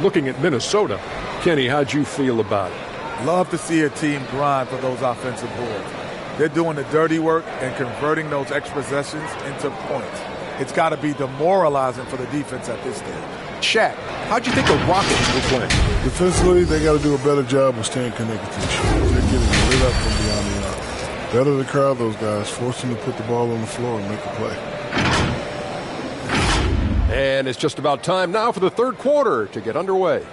Looking at Minnesota, Kenny, how'd you feel about it? Love to see a team grind for those offensive boards. They're doing the dirty work and converting those extra possessions into points. It's got to be demoralizing for the defense at this stage. Shaq, how'd you think the Rockets were playing? Defensively, they got to do a better job of staying connected to the shoot. They're getting lit up from beyond the arc. Better to crowd those guys, force them to put the ball on the floor and make a play. And it's just about time now for the third quarter to get underway.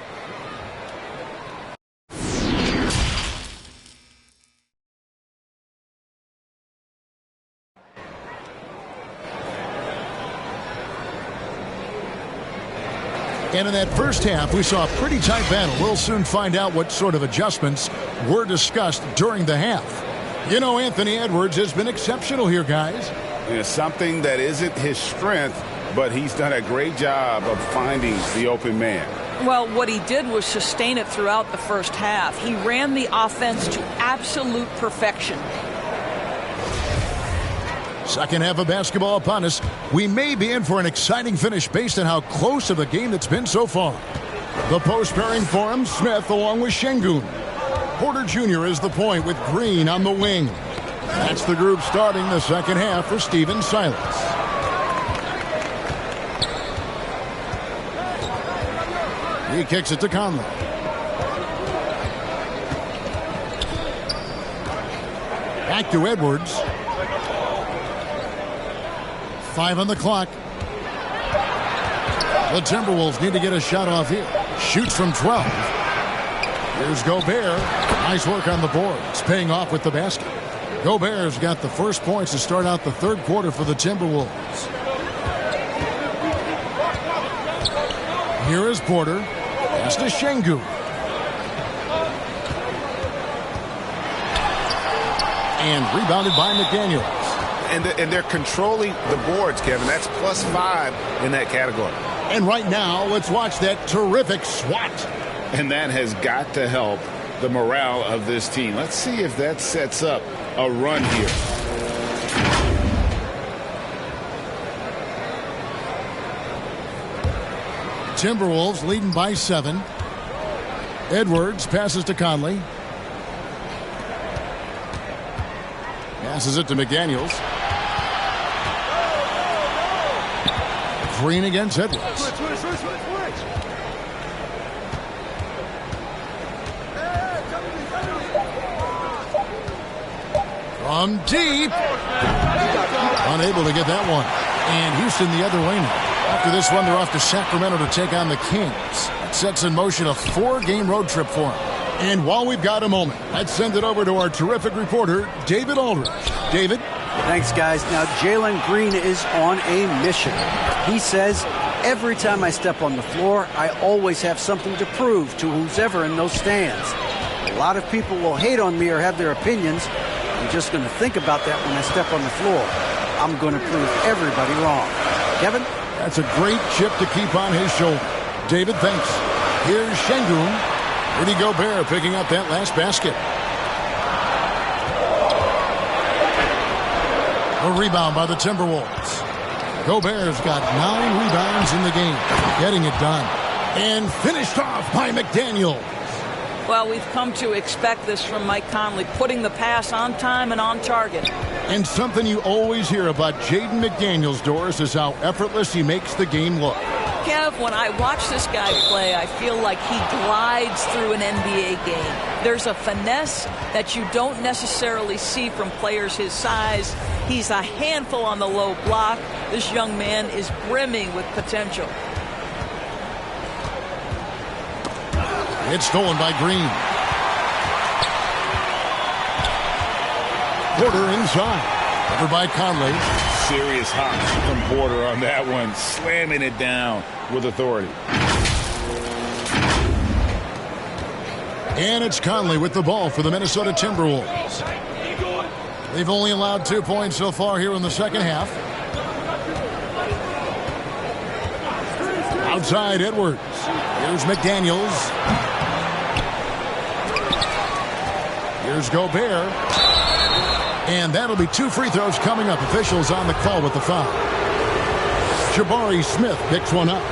And in that first half, we saw a pretty tight battle. We'll soon find out what sort of adjustments were discussed during the half. You know, Anthony Edwards has been exceptional here, guys. It's something that isn't his strength, but he's done a great job of finding the open man. Well, what he did was sustain it throughout the first half. He ran the offense to absolute perfection. Second half of basketball upon us. We may be in for an exciting finish based on how close of a game it's been so far. The post pairing for him, Smith along with Şengün. Porter Jr. is the point with Green on the wing. That's the group starting the second half for Stephen Silas. He kicks it to Conley. Back to Edwards. 5 on the clock. The Timberwolves need to get a shot off here. Shoots from 12. Here's Gobert. Nice work on the boards. Paying off with the basket. Gobert's got the first points to start out the third quarter for the Timberwolves. Here is Porter. Pass to Şengün. And rebounded by McDaniels. And they're controlling the boards, Kevin. That's +5 in that category. And right now, let's watch that terrific swat. And that has got to help the morale of this team. Let's see if that sets up a run here. Timberwolves leading by 7. Edwards passes to Conley. Passes it to McDaniels. Green against Edwards. From deep. Unable to get that one. And Houston the other way now. After this one, they're off to Sacramento to take on the Kings. That sets in motion a 4-game road trip for them. And while we've got a moment, let's send it over to our terrific reporter, David Aldridge. David? Thanks, guys. Now, Jalen Green is on a mission. He says, every time I step on the floor, I always have something to prove to who's ever in those stands. A lot of people will hate on me or have their opinions. I'm just going to think about that when I step on the floor. I'm going to prove everybody wrong. Kevin? That's a great chip to keep on his shoulder. David, thanks. Here's Şengün. Rudy Gobert picking up that last basket. A rebound by the Timberwolves. Gobert's got 9 rebounds in the game. Getting it done. And finished off by McDaniels. Well, we've come to expect this from Mike Conley, putting the pass on time and on target. And something you always hear about Jaden McDaniels, Doris, is how effortless he makes the game look. Kev, when I watch this guy play, I feel like he glides through an NBA game. There's a finesse that you don't necessarily see from players his size. He's a handful on the low block. This young man is brimming with potential. It's stolen by Green. Porter inside. Over by Conley. Serious hops from Porter on that one. Slamming it down with authority. And it's Conley with the ball for the Minnesota Timberwolves. They've only allowed 2 points so far here in the second half. Outside Edwards. Here's McDaniels. Here's Gobert. And that'll be 2 free throws coming up. Officials on the call with the foul. Jabari Smith picks one up.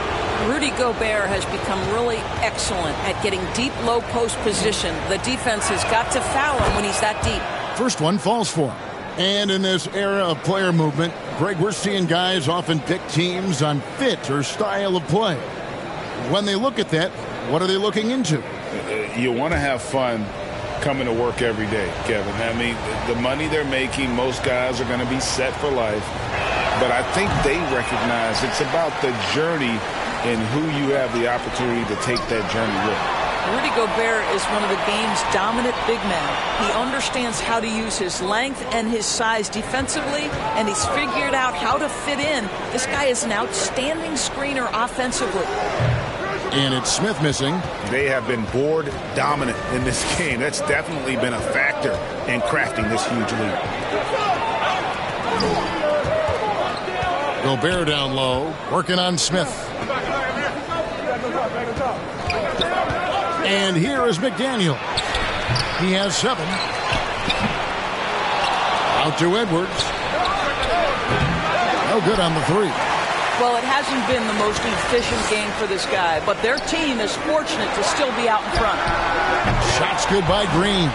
Rudy Gobert has become really excellent at getting deep, low post position. The defense has got to foul him when he's that deep. First one falls for him. And in this era of player movement, Greg, we're seeing guys often pick teams on fit or style of play. When they look at that, what are they looking into? You want to have fun coming to work every day, Kevin. I mean, the money they're making, most guys are going to be set for life. But I think they recognize it's about the journey and who you have the opportunity to take that journey with. Rudy Gobert is one of the game's dominant big men. He understands how to use his length and his size defensively, and he's figured out how to fit in. This guy is an outstanding screener offensively. And it's Smith missing. They have been board dominant in this game. That's definitely been a factor in crafting this huge lead. Gobert down low, working on Smith. And here is McDaniel. He has 7. Out to Edwards. No good on the 3. Well, it hasn't been the most efficient game for this guy, but their team is fortunate to still be out in front. Shots good by Green.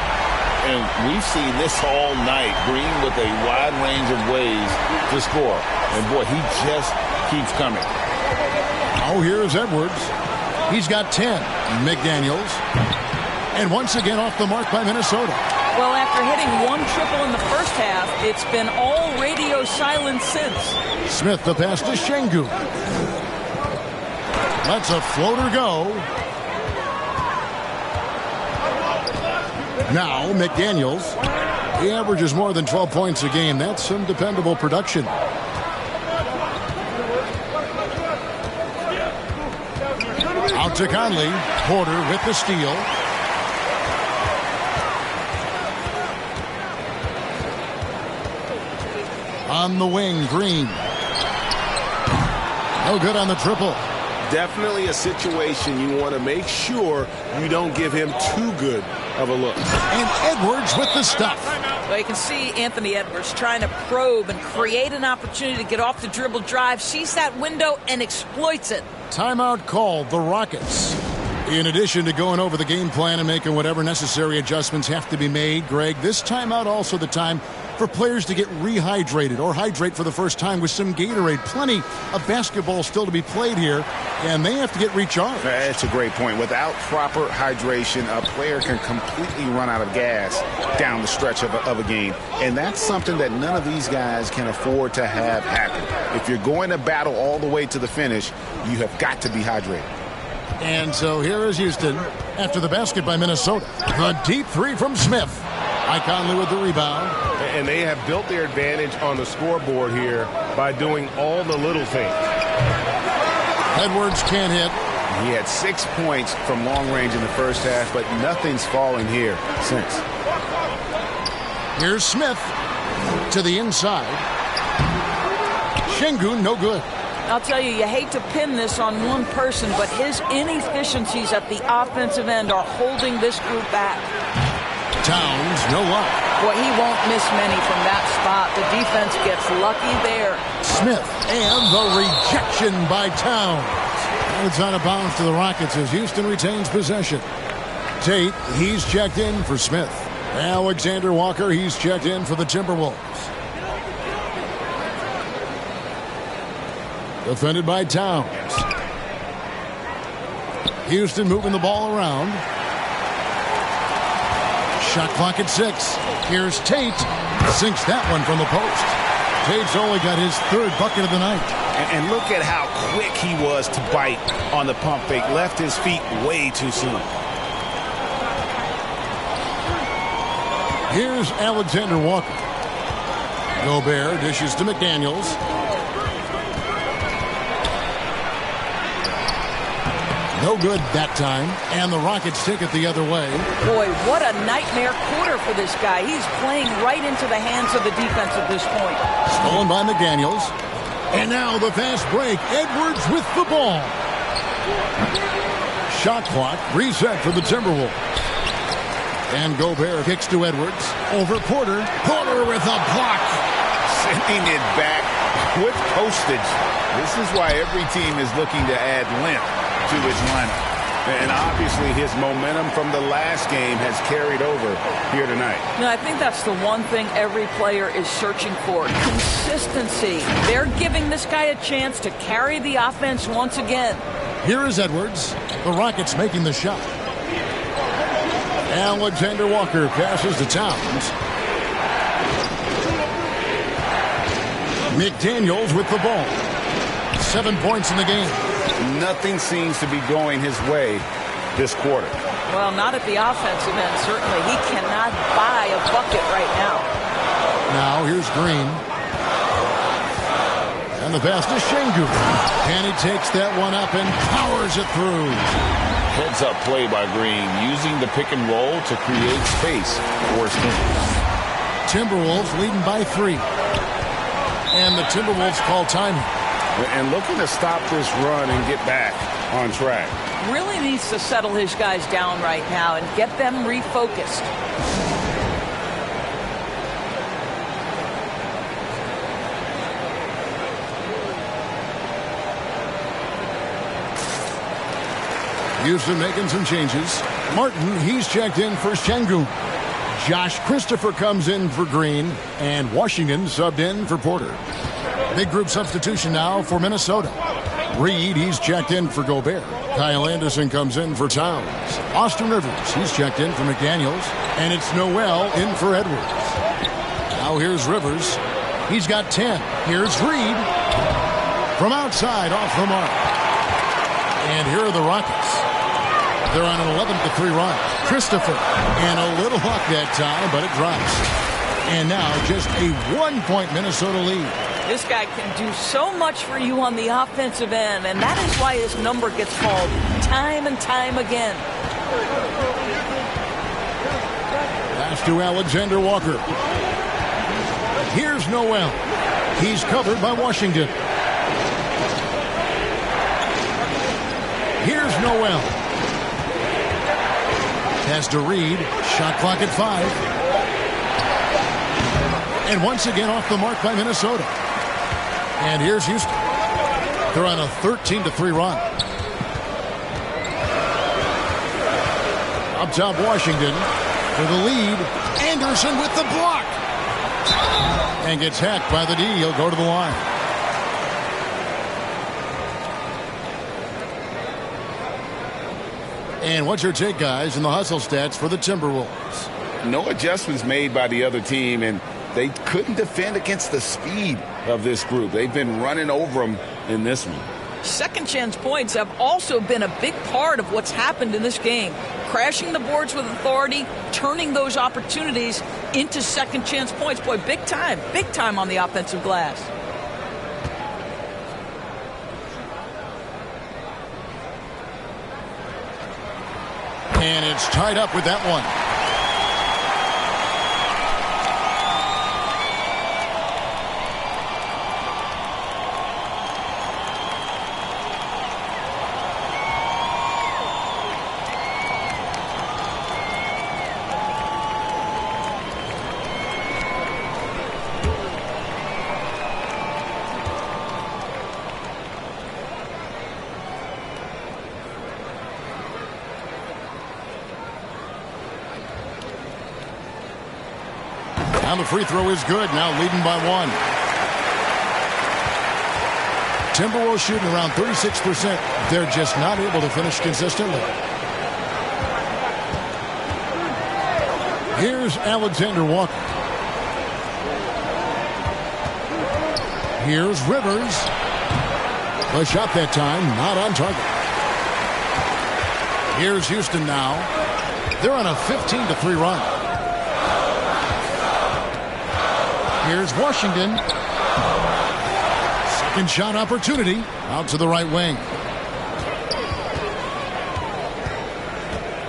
And we've seen this all night. Green with a wide range of ways to score. And, boy, he just keeps coming. Oh, here's Edwards. He's got 10. McDaniels. And once again off the mark by Minnesota. Well, after hitting 1 triple in the first half, it's been all radio silence since. Smith the pass to Şengün. Lets a floater go. Now McDaniels. He averages more than 12 points a game. That's some dependable production. Out to Conley. Porter with the steal. On the wing, Green. No good on the triple. Definitely a situation you want to make sure you don't give him too good of a look. And Edwards with the stuff. Well, you can see Anthony Edwards trying to probe and create an opportunity to get off the dribble drive, sees that window and exploits it. Timeout called, the Rockets. In addition to going over the game plan and making whatever necessary adjustments have to be made, Greg, this timeout also the time for players to get rehydrated or hydrate for the first time with some Gatorade. Plenty of basketball still to be played here, and they have to get recharged. That's a great point. Without proper hydration, a player can completely run out of gas down the stretch of a game. And that's something that none of these guys can afford to have happen. If you're going to battle all the way to the finish, you have got to be hydrated. And so here is Houston after the basket by Minnesota. The deep 3 from Smith. Conley with the rebound. And they have built their advantage on the scoreboard here by doing all the little things. Edwards can't hit. He had 6 points from long range in the first half, but nothing's falling here since. Here's Smith to the inside. Şengün, no good. I'll tell you, you hate to pin this on one person, but his inefficiencies at the offensive end are holding this group back. Towns, no luck. Boy, he won't miss many from that spot. The defense gets lucky there. Smith, and the rejection by Towns. And it's out of bounds to the Rockets as Houston retains possession. Tate, he's checked in for Smith. Alexander Walker, he's checked in for the Timberwolves. Defended by Towns. Houston moving the ball around. Shot clock at 6. Here's Tate. Sinks that one from the post. Tate's only got his 3rd bucket of the night. And look at how quick he was to bite on the pump fake. Left his feet way too soon. Here's Alexander Walker. Gobert dishes to McDaniels. No good that time, and the Rockets take it the other way. Boy, what a nightmare quarter for this guy. He's playing right into the hands of the defense at this point. Stolen by McDaniels. And now the fast break. Edwards with the ball. Shot clock reset for the Timberwolves. And Gobert kicks to Edwards. Over Porter. Porter with a block. Sending it back with postage. This is why every team is looking to add length to its lineup. And obviously his momentum from the last game has carried over here tonight. No, I think that's the one thing every player is searching for. Consistency. They're giving this guy a chance to carry the offense once again. Here is Edwards. The Rockets making the shot. Alexander Walker passes to Towns. McDaniels with the ball. 7 points in the game. Nothing seems to be going his way this quarter. Well, not at the offensive end, certainly. He cannot buy a bucket right now. Now here's Green. And the pass to Şengün. And he takes that one up and powers it through. Heads-up play by Green, using the pick and roll to create space for his team. Timberwolves leading by 3. And the Timberwolves call timing. And looking to stop this run and get back on track. Really needs to settle his guys down right now and get them refocused. Houston making some changes. Martin, he's checked in for Şengün. Josh Christopher comes in for Green. And Washington subbed in for Porter. Big group substitution now for Minnesota. Reed, he's checked in for Gobert. Kyle Anderson comes in for Towns. Austin Rivers, he's checked in for McDaniels. And it's Noel in for Edwards. Now here's Rivers. He's got 10. Here's Reed. From outside, off the mark. And here are the Rockets. They're on an 11-3 run. Christopher. And a little luck that time, but it drops. And now just a 1-point Minnesota lead. This guy can do so much for you on the offensive end, and that is why his number gets called time and time again. Pass to Alexander Walker. Here's Noel. He's covered by Washington. Here's Noel. Pass to Reed. Shot clock at 5. And once again off the mark by Minnesota. And here's Houston. They're on a 13-3 run. Up top, Washington for the lead. Anderson with the block. And gets hacked by the D. He'll go to the line. And what's your take, guys, in the hustle stats for the Timberwolves? No adjustments made by the other team, and they couldn't defend against the speed of this group. They've been running over them in this one. Second chance points have also been a big part of what's happened in this game. Crashing the boards with authority, turning those opportunities into second chance points. Boy, big time on the offensive glass. And it's tied up with that one. Now the free throw is good. Now leading by 1. Timberwolves shooting around 36%. They're just not able to finish consistently. Here's Alexander Walker. Here's Rivers. The shot that time, not on target. Here's Houston now. They're on a 15-3 run. Here's Washington. Second shot opportunity. Out to the right wing.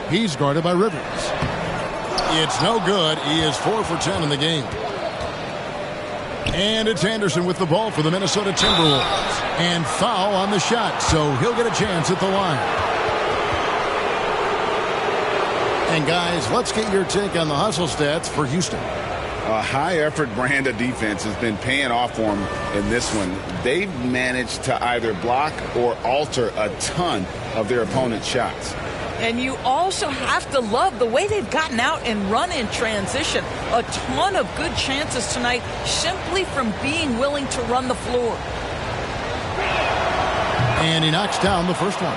He's guarded by Rivers. It's no good. He is 4 for 10 in the game. And it's Anderson with the ball for the Minnesota Timberwolves. And foul on the shot, so he'll get a chance at the line. And guys, let's get your take on the hustle stats for Houston. A high-effort brand of defense has been paying off for them in this one. They've managed to either block or alter a ton of their opponent's shots. And you also have to love the way they've gotten out and run in transition. A ton of good chances tonight simply from being willing to run the floor. And he knocks down the first one.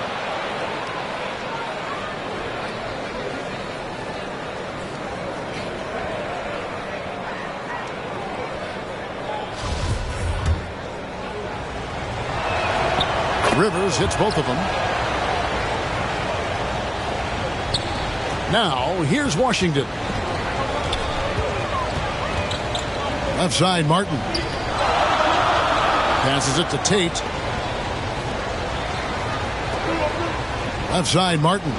Rivers hits both of them. Now, here's Washington. Left side, Martin. Passes it to Tate. Left side, Martin.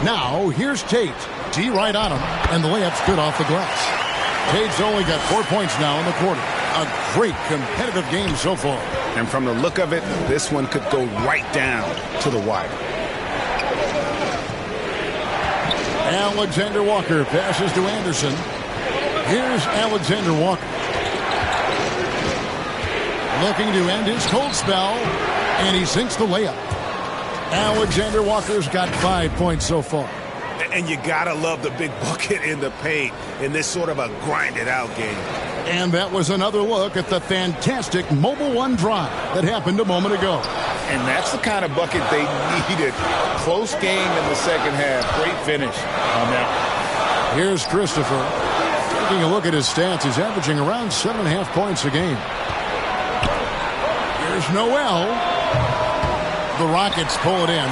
Now, here's Tate. D right on him, and the layup's good off the glass. Tate's only got 4 points now in the quarter. A great competitive game so far. And from the look of it, this one could go right down to the wire. Alexander Walker passes to Anderson. Here's Alexander Walker. Looking to end his cold spell, and he sinks the layup. Alexander Walker's got 5 points so far. And you gotta love the big bucket in the paint in this sort of a grinded-out game. And that was another look at the fantastic Mobile One drive that happened a moment ago. And that's the kind of bucket they needed. Close game in the second half. Great finish on that. Here's Christopher. Taking a look at his stats, he's averaging around 7.5 points a game. Here's Noel. The Rockets pull it in.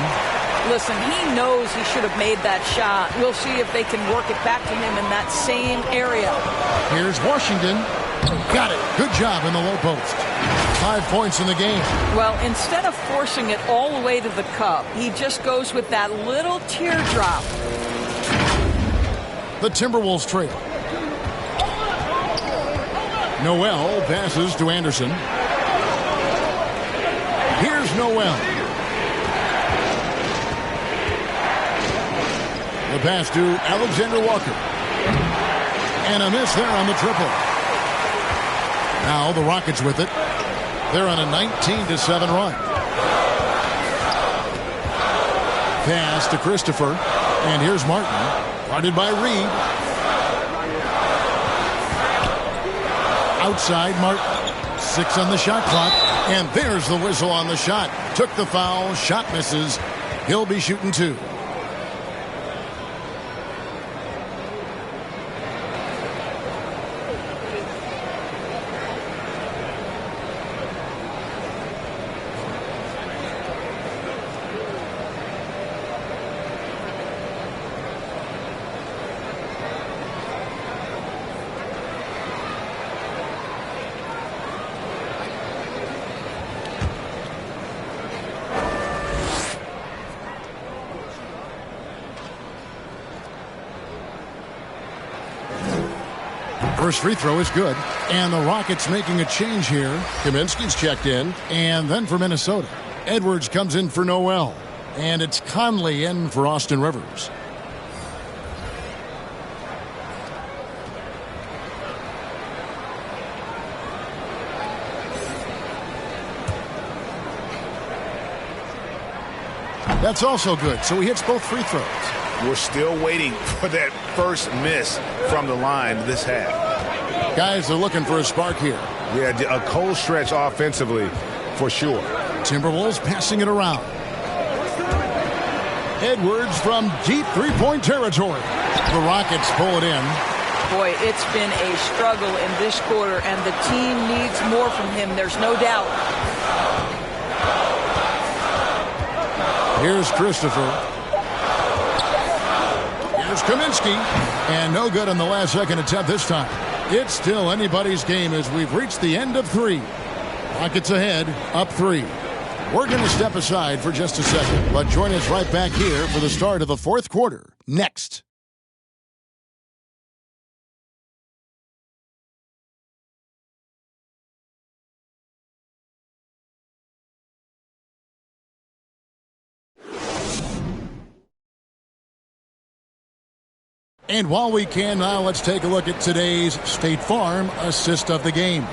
Listen, he knows he should have made that shot. We'll see if they can work it back to him in that same area. Here's Washington. Got it. Good job in the low post. 5 points in the game. Well, instead of forcing it all the way to the cup, he just goes with that little teardrop. The Timberwolves trail. Noel passes to Anderson. Here's Noel. The pass to Alexander Walker. And a miss there on the triple. Now the Rockets with it. They're on a 19-7 run. Pass to Christopher. And here's Martin. Guarded by Reed. Outside Martin. 6 on the shot clock. And there's the whistle on the shot. Took the foul. Shot misses. He'll be shooting 2. First free throw is good. And the Rockets making a change here. Kaminsky's checked in. And then for Minnesota, Edwards comes in for Noel. And it's Conley in for Austin Rivers. That's also good. So he hits both free throws. We're still waiting for that first miss from the line this half. Guys are looking for a spark here. Yeah, a cold stretch offensively for sure. Timberwolves passing it around. Edwards from deep three-point territory. The Rockets pull it in. Boy, it's been a struggle in this quarter, and the team needs more from him. There's no doubt. Here's Christopher. Here's Kaminsky. And no good on the last second attempt this time. It's still anybody's game as we've reached the end of 3. Rockets ahead, up 3. We're going to step aside for just a second, but join us right back here for the start of the 4th quarter. Next. And while we can now, let's take a look at today's State Farm assist of the game.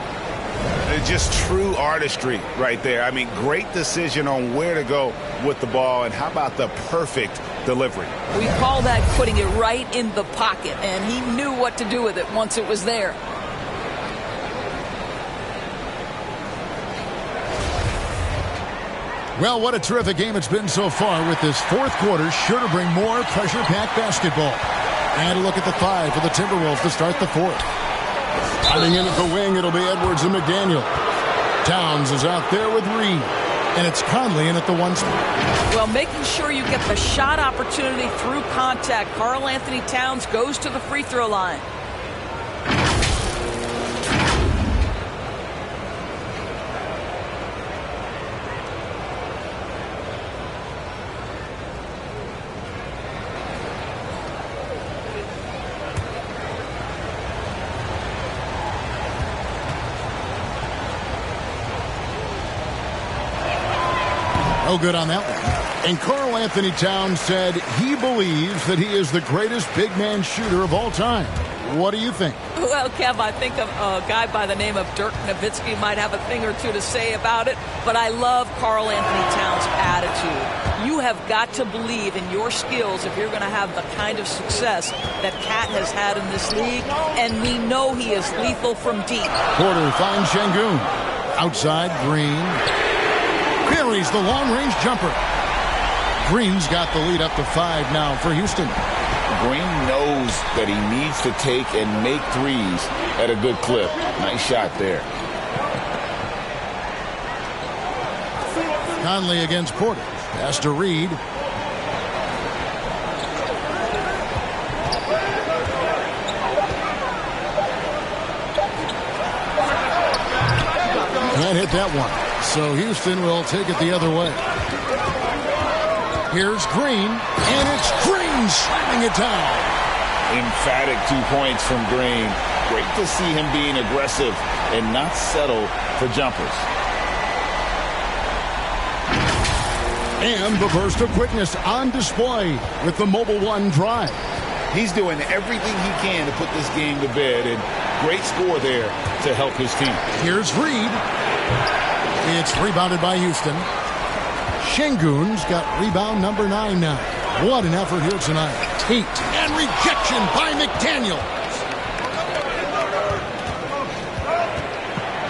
Just true artistry right there. I mean, great decision on where to go with the ball, and how about the perfect delivery? We call that putting it right in the pocket, and he knew what to do with it once it was there. Well, what a terrific game it's been so far, with this fourth quarter sure to bring more pressure-packed basketball. And a look at the 5 for the Timberwolves to start the fourth. Sliding in at the wing, it'll be Edwards and McDaniel. Towns is out there with Reed. And it's Conley in at the 1 spot. Well, making sure you get the shot opportunity through contact. Karl Anthony Towns goes to the free throw line. No good on that one. And Karl Anthony Towns said he believes that he is the greatest big man shooter of all time. What do you think? Well, Kev, I think a guy by the name of Dirk Nowitzki might have a thing or two to say about it, but I love Karl Anthony Towns' attitude. You have got to believe in your skills if you're going to have the kind of success that Cat has had in this league, and we know he is lethal from deep. Porter finds Şengün. Outside, Green buries the long-range jumper. Green's got the lead up to 5 now for Houston. Green knows that he needs to take and make threes at a good clip. Nice shot there. Conley against Porter. Pass to Reed. Can't hit that one. So Houston will take it the other way. Here's Green, and it's Green slamming it down. Emphatic 2 points from Green. Great to see him being aggressive and not settle for jumpers. And the burst of quickness on display with the Mobile One drive. He's doing everything he can to put this game to bed, and great score there to help his team. Here's Reed. It's rebounded by Houston. Şengün's got rebound number 9 now. What an effort here tonight. Tate, and rejection by McDaniel.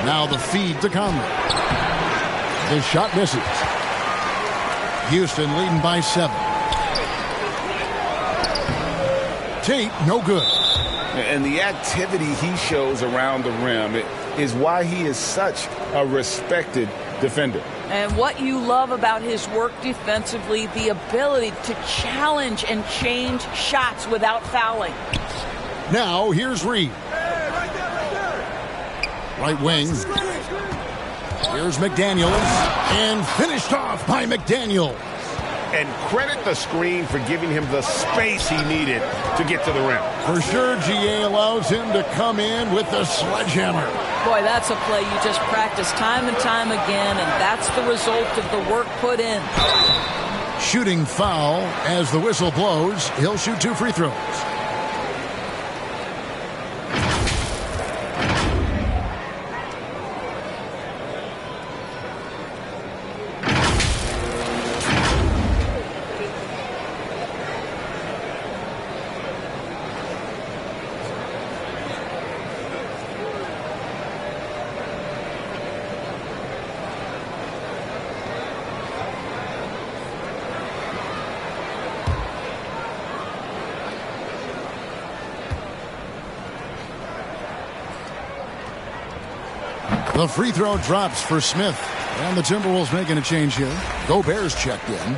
Now the feed to Conley. The shot misses. Houston leading by 7. Tate, no good. And the activity he shows around the rim is why he is such a respected defender. And what you love about his work defensively, the ability to challenge and change shots without fouling. Now here's Reed. Right wing. Here's McDaniel. And finished off by McDaniel. And credit the screen for giving him the space he needed to get to the rim. For sure, GA allows him to come in with the sledgehammer. Boy, that's a play you just practice time and time again, and that's the result of the work put in. Shooting foul as the whistle blows. He'll shoot 2 free throws. The free throw drops for Smith. And the Timberwolves making a change here. Gobert's checked in.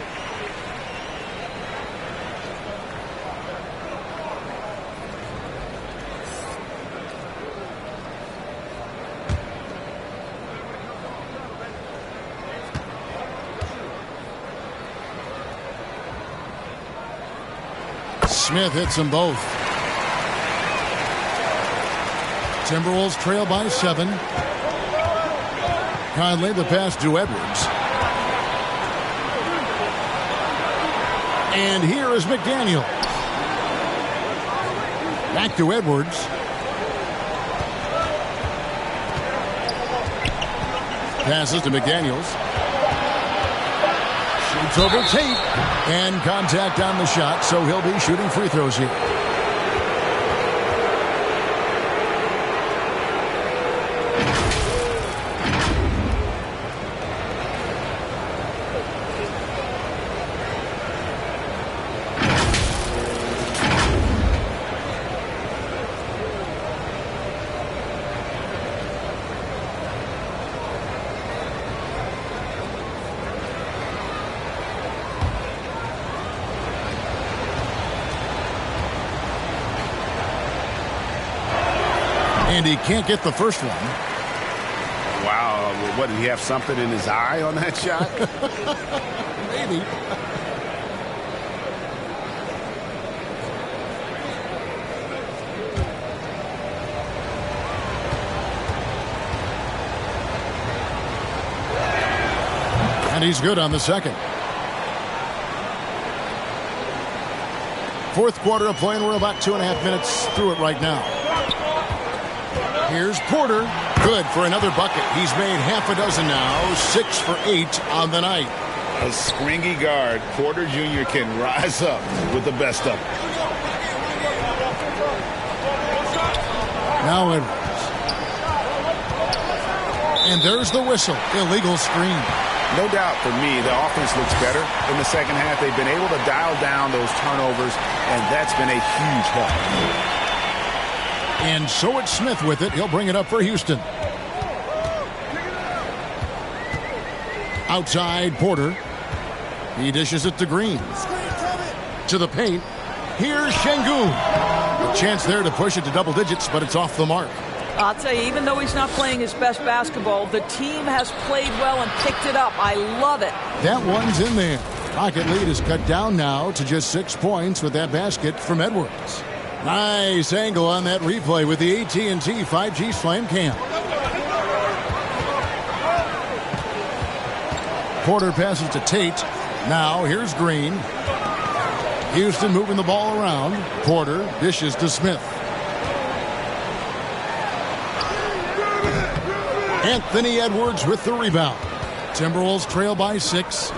Smith hits them both. Timberwolves trail by 7. Conley, the pass to Edwards. And here is McDaniel. Back to Edwards. Passes to McDaniels. Shoots over Tate. And contact on the shot, so he'll be shooting free throws here. And he can't get the first one. Wow. What, did he have something in his eye on that shot? Maybe. And he's good on the second. Fourth quarter of play, and we're about 2.5 minutes through it right now. Here's Porter. Good for another bucket. He's made half a dozen now. 6 for 8 on the night. A springy guard, Porter Jr. can rise up with the best of them. Now Edwards. And there's the whistle. Illegal screen. No doubt for me, the offense looks better in the second half. They've been able to dial down those turnovers, and that's been a huge help. And so it's Smith with it. He'll bring it up for Houston. Outside Porter. He dishes it to Green. To the paint. Here's Şengün. A chance there to push it to double digits, but it's off the mark. I'll tell you, even though he's not playing his best basketball, the team has played well and picked it up. I love it. That one's in there. Rocket lead is cut down now to just 6 points with that basket from Edwards. Nice angle on that replay with the AT&T 5G Slam Cam. Porter passes to Tate. Now here's Green. Houston moving the ball around. Porter dishes to Smith. Anthony Edwards with the rebound. Timberwolves trail by 6.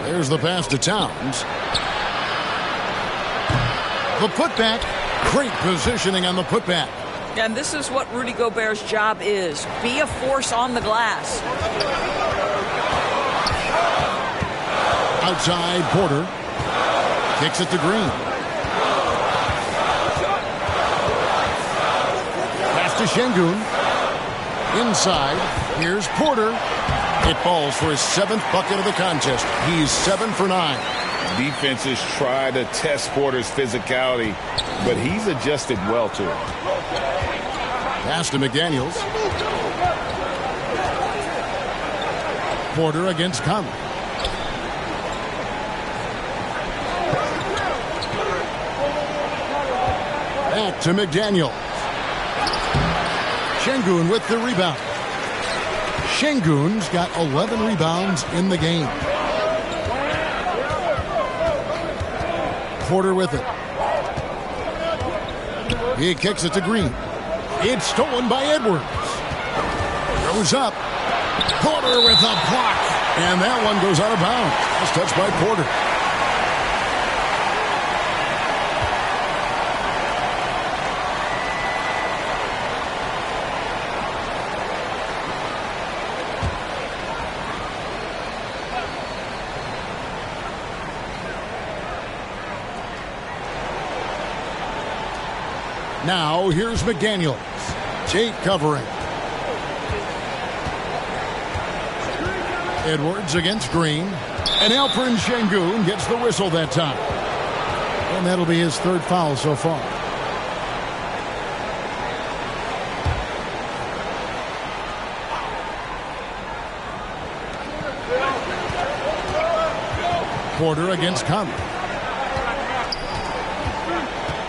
There's the pass to Towns. The putback. Great positioning on the putback. And this is what Rudy Gobert's job is. Be a force on the glass. Outside Porter. Kicks it to Green. Pass to Şengün. Inside. Here's Porter. It falls for his 7th bucket of the contest. He's 7 for 9. Defenses try to test Porter's physicality, but he's adjusted well to it. Pass to McDaniels. Porter against Conley. Back to McDaniels. Şengün with the rebound. Şengün's got 11 rebounds in the game. Porter with it. He kicks it to Green. It's stolen by Edwards. Goes up. Porter with a block. And that one goes out of bounds. It's touched by Porter. Now, here's McDaniels. Tate covering. Edwards against Green. And Alperen Şengün gets the whistle that time. And that'll be his 3rd foul so far. Porter against Conley.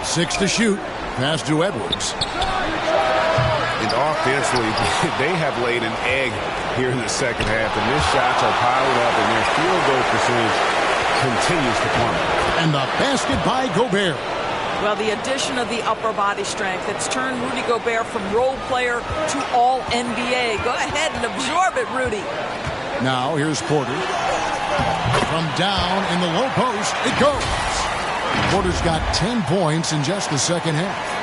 6 to shoot. Pass to Edwards. And offensively, they have laid an egg here in the second half. And missed shots are piling up, and their field goal percentage continues to plummet. And the basket by Gobert. Well, the addition of the upper body strength, it's turned Rudy Gobert from role player to all NBA. Go ahead and absorb it, Rudy. Now here's Porter. From down in the low post, it goes. Porter's got 10 points in just the second half.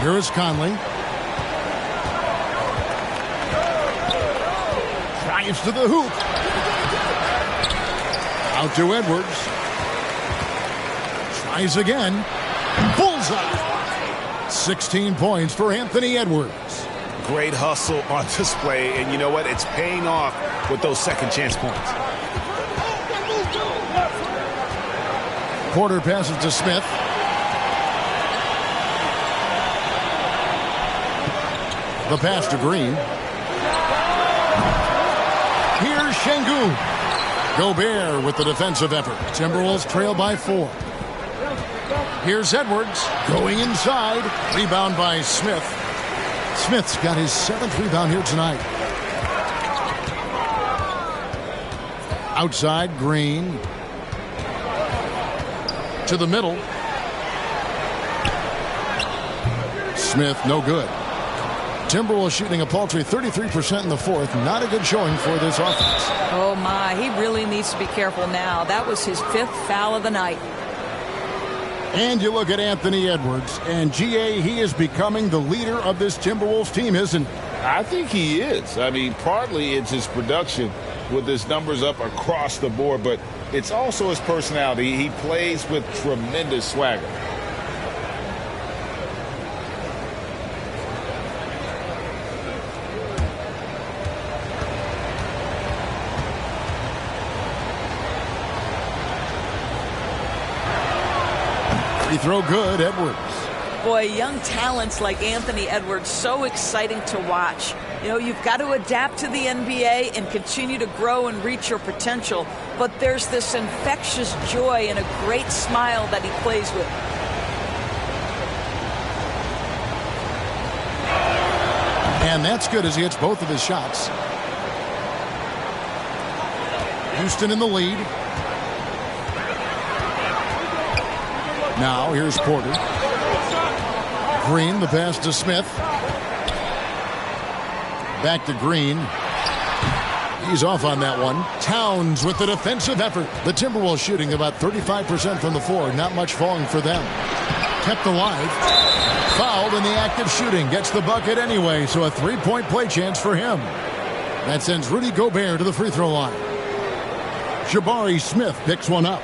Here is Conley. Drives to the hoop. Out to Edwards. Tries again. Bullseye. 16 points for Anthony Edwards. Great hustle on display, and you know what? It's paying off with those second chance points. Porter passes to Smith. The pass to Green. Here's Şengün. Gobert with the defensive effort. Timberwolves trail by 4. Here's Edwards going inside. Rebound by Smith. Smith's got his 7th rebound here tonight. Outside, Green. To the middle. Smith, no good. Timberwolves shooting a paltry 33% in the fourth. Not a good showing for this offense. Oh, my. He really needs to be careful now. That was his 5th foul of the night. And you look at Anthony Edwards, and GA, he is becoming the leader of this Timberwolves team, isn't he? I think he is. I mean, partly it's his production with his numbers up across the board, but it's also his personality. He plays with tremendous swagger. Free throw good, Edwards. Boy, young talents like Anthony Edwards, so exciting to watch. You know, you've got to adapt to the NBA and continue to grow and reach your potential. But there's this infectious joy and a great smile that he plays with. And that's good as he hits both of his shots. Houston in the lead. Now here's Porter. Green, the pass to Smith. Back to Green. He's off on that one. Towns with the defensive effort. The Timberwolves shooting about 35% from the floor. Not much falling for them. Kept alive. Fouled in the act of shooting. Gets the bucket anyway, so a 3-point play chance for him. That sends Rudy Gobert to the free throw line. Jabari Smith picks one up.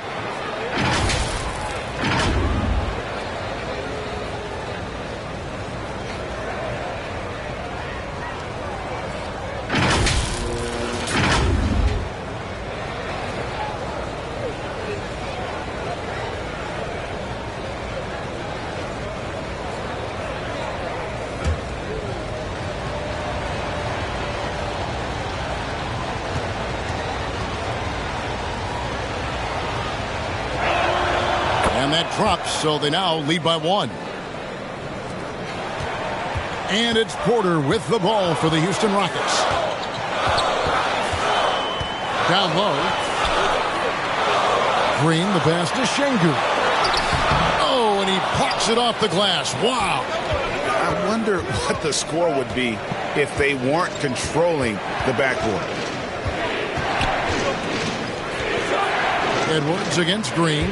And that drops, so they now lead by 1. And it's Porter with the ball for the Houston Rockets. Down low. Green, the pass to Şengün. Oh, and he pops it off the glass. Wow. I wonder what the score would be if they weren't controlling the backboard. Edwards against Green.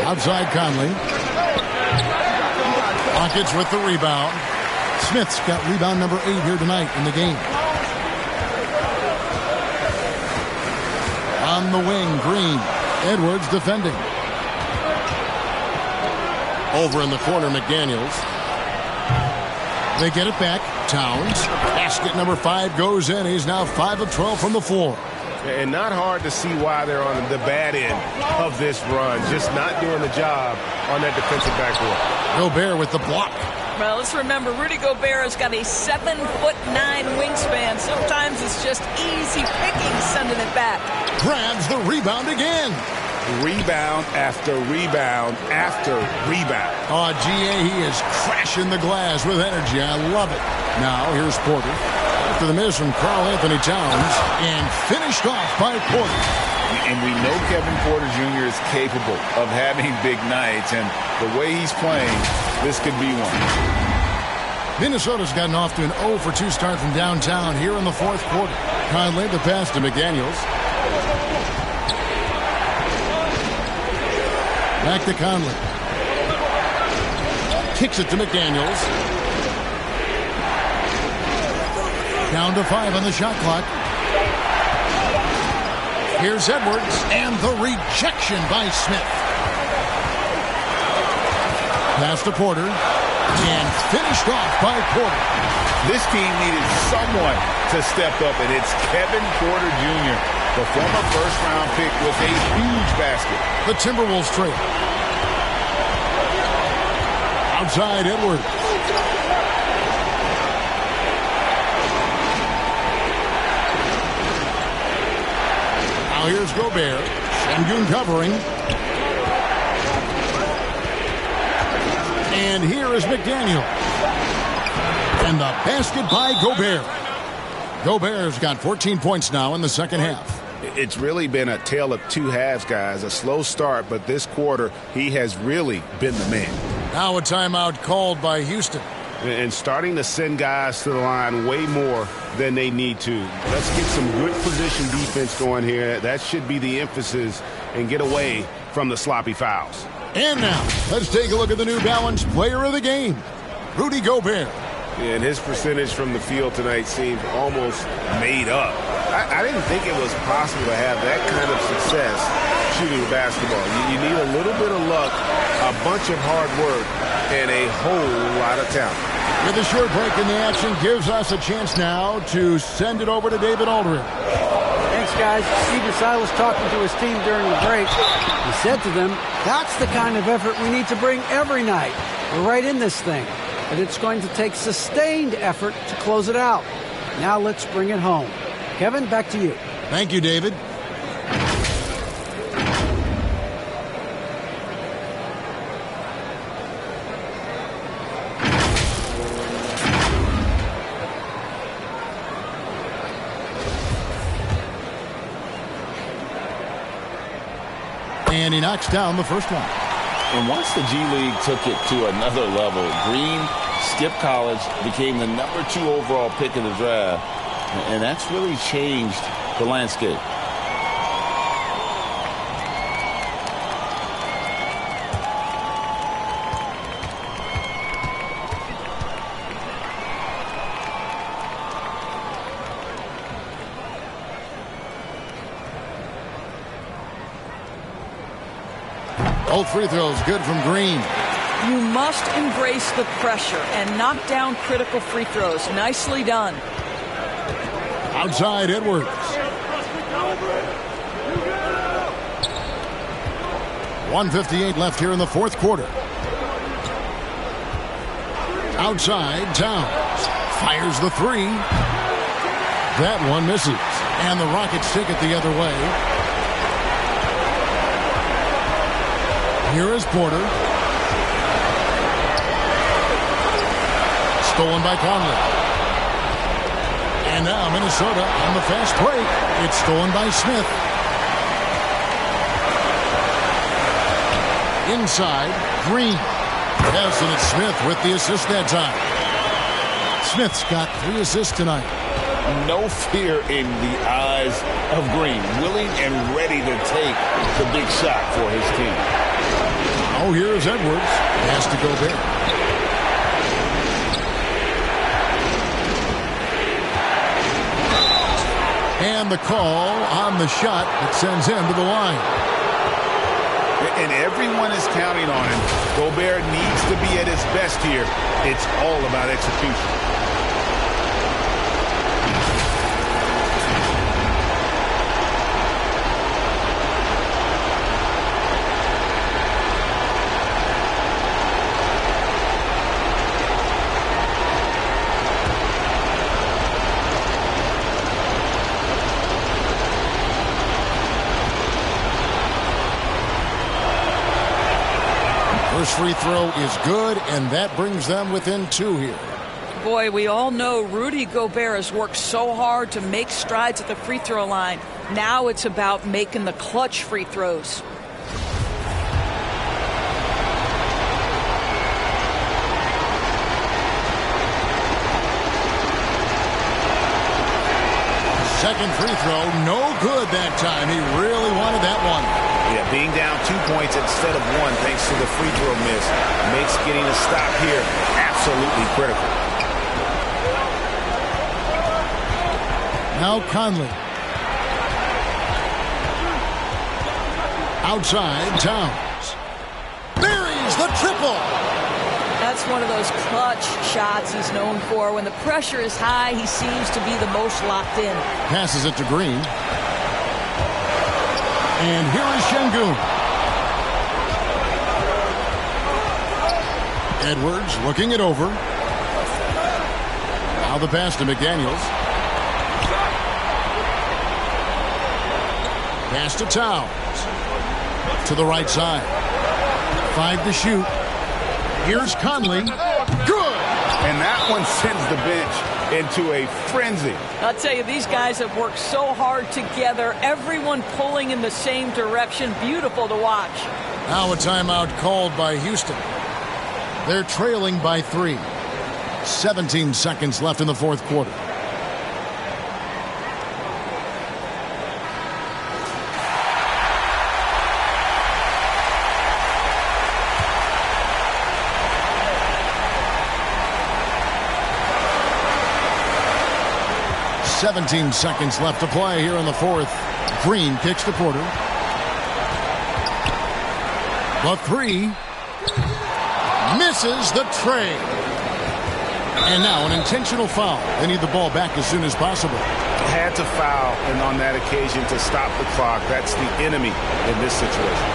Outside Conley. Rockets with the rebound. Smith's got rebound number 8 here tonight in the game. On the wing, Green. Edwards defending. Over in the corner, McDaniels. They get it back. Towns. Basket number 5 goes in. He's now 5 of 12 from the floor. And not hard to see why they're on the bad end of this run. Just not doing the job on that defensive backboard. Gobert with the block. Well, let's remember, Rudy Gobert has got a 7'9" wingspan. Sometimes it's just easy picking sending it back. Grabs the rebound again. Rebound after rebound after rebound. Oh, GA, he is crashing the glass with energy. I love it. Now, here's Porter. after the miss from Karl Anthony Towns and finished off by Porter. And we know Kevin Porter Jr. is capable of having big nights, and the way he's playing, this could be one. Minnesota's gotten off to an 0-for-2 start from downtown here in the fourth quarter. Conley the pass to McDaniels. Back to Conley. Kicks it to McDaniels. Down to 5 on the shot clock. Here's Edwards, and the rejection by Smith. Pass to Porter, and finished off by Porter. This team needed someone to step up, and it's Kevin Porter Jr., the former first-round pick, with a huge basket. The Timberwolves trail. Outside Edwards. Now here's Gobert. Sengun covering. And here is McDaniel. And the basket by Gobert. Gobert's got 14 points now in the second half. It's really been a tale of two halves, guys. A slow start, but this quarter, he has really been the man. Now a timeout called by Houston. And starting to send guys to the line way more than they need to. Let's get some good position defense going here. That should be the emphasis, and get away from the sloppy fouls. And now, let's take a look at the New Balance player of the game, Rudy Gobert. And his percentage from the field tonight seems almost made up. I didn't think it was possible to have that kind of success shooting the basketball. You need a little bit of luck, a bunch of hard work, and a whole lot of talent. With a short break in the action, gives us a chance now to send it over to David Aldridge. Thanks, guys. Steve Silas talking to his team during the break. He said to them, that's the kind of effort we need to bring every night. We're right in this thing. But it's going to take sustained effort to close it out. Now let's bring it home. Kevin, back to you. Thank you, David. And he knocks down the first one. And once the G League took it to another level, Green skipped college, became the number 2 overall pick in the draft, and that's really changed the landscape. Both free throws good from Green. You must embrace the pressure and knock down critical free throws. Nicely done. Outside Edwards. .158 left here in the fourth quarter. Outside Towns. Fires the three. That one misses. And the Rockets take it the other way. Here is Porter. Stolen by Conley. And now Minnesota on the fast break. It's stolen by Smith. Inside, Green. Yes, and it's Smith with the assist that time. Smith's got 3 assists tonight. No fear in the eyes of Green. Willing and ready to take the big shot for his team. Oh, here's Edwards. Has to go there. And the call on the shot that sends him to the line. And everyone is counting on him. Gobert needs to be at his best here. It's all about execution. First free throw is good, and that brings them within 2 here. Boy, we all know Rudy Gobert has worked so hard to make strides at the free throw line. Now it's about making the clutch free throws. Second free throw, no good that time. He really wanted that one. Yeah, being down 2 points instead of 1 thanks to the free throw miss makes getting a stop here absolutely critical. Now Conley. Outside, Towns. Buries the triple. That's one of those clutch shots he's known for. When the pressure is high, he seems to be the most locked in. Passes it to Green. And here is Şengün. Edwards looking it over. Now the pass to McDaniels. Pass to Towns. To the right side. 5 to shoot. Here's Conley. Good! And that one sends the bench into a frenzy. I'll tell you, these guys have worked so hard together. Everyone pulling in the same direction. Beautiful to watch. Now a timeout called by Houston. They're trailing by 3. 17 seconds left in the fourth quarter. Seventeen seconds left to play here in the fourth. Green kicks to Porter. The three. Misses the tray. And now an intentional foul. They need the ball back as soon as possible. Had to foul, and on that occasion to stop the clock. That's the enemy in this situation.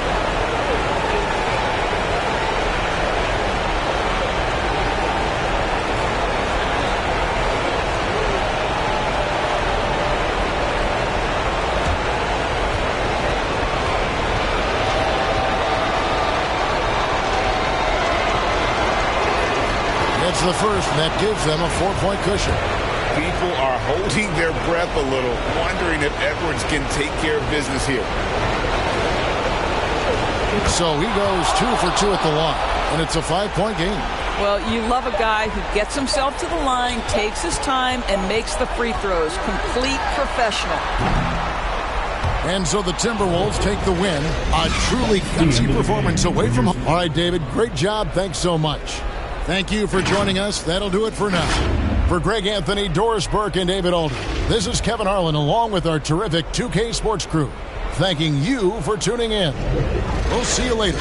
The first, and that gives them a 4-point cushion. People are holding their breath a little, wondering if Edwards can take care of business here. So he goes 2 for 2 at the line, and it's a 5-point game. Well, you love a guy who gets himself to the line, takes his time, and makes the free throws. Complete professional. And so the Timberwolves take the win. A truly gutsy performance away from home. All right, David, great job. Thanks so much. Thank you for joining us. That'll do it for now. For Greg Anthony, Doris Burke, and David Aldridge, this is Kevin Harlan along with our terrific 2K Sports crew, thanking you for tuning in. We'll see you later.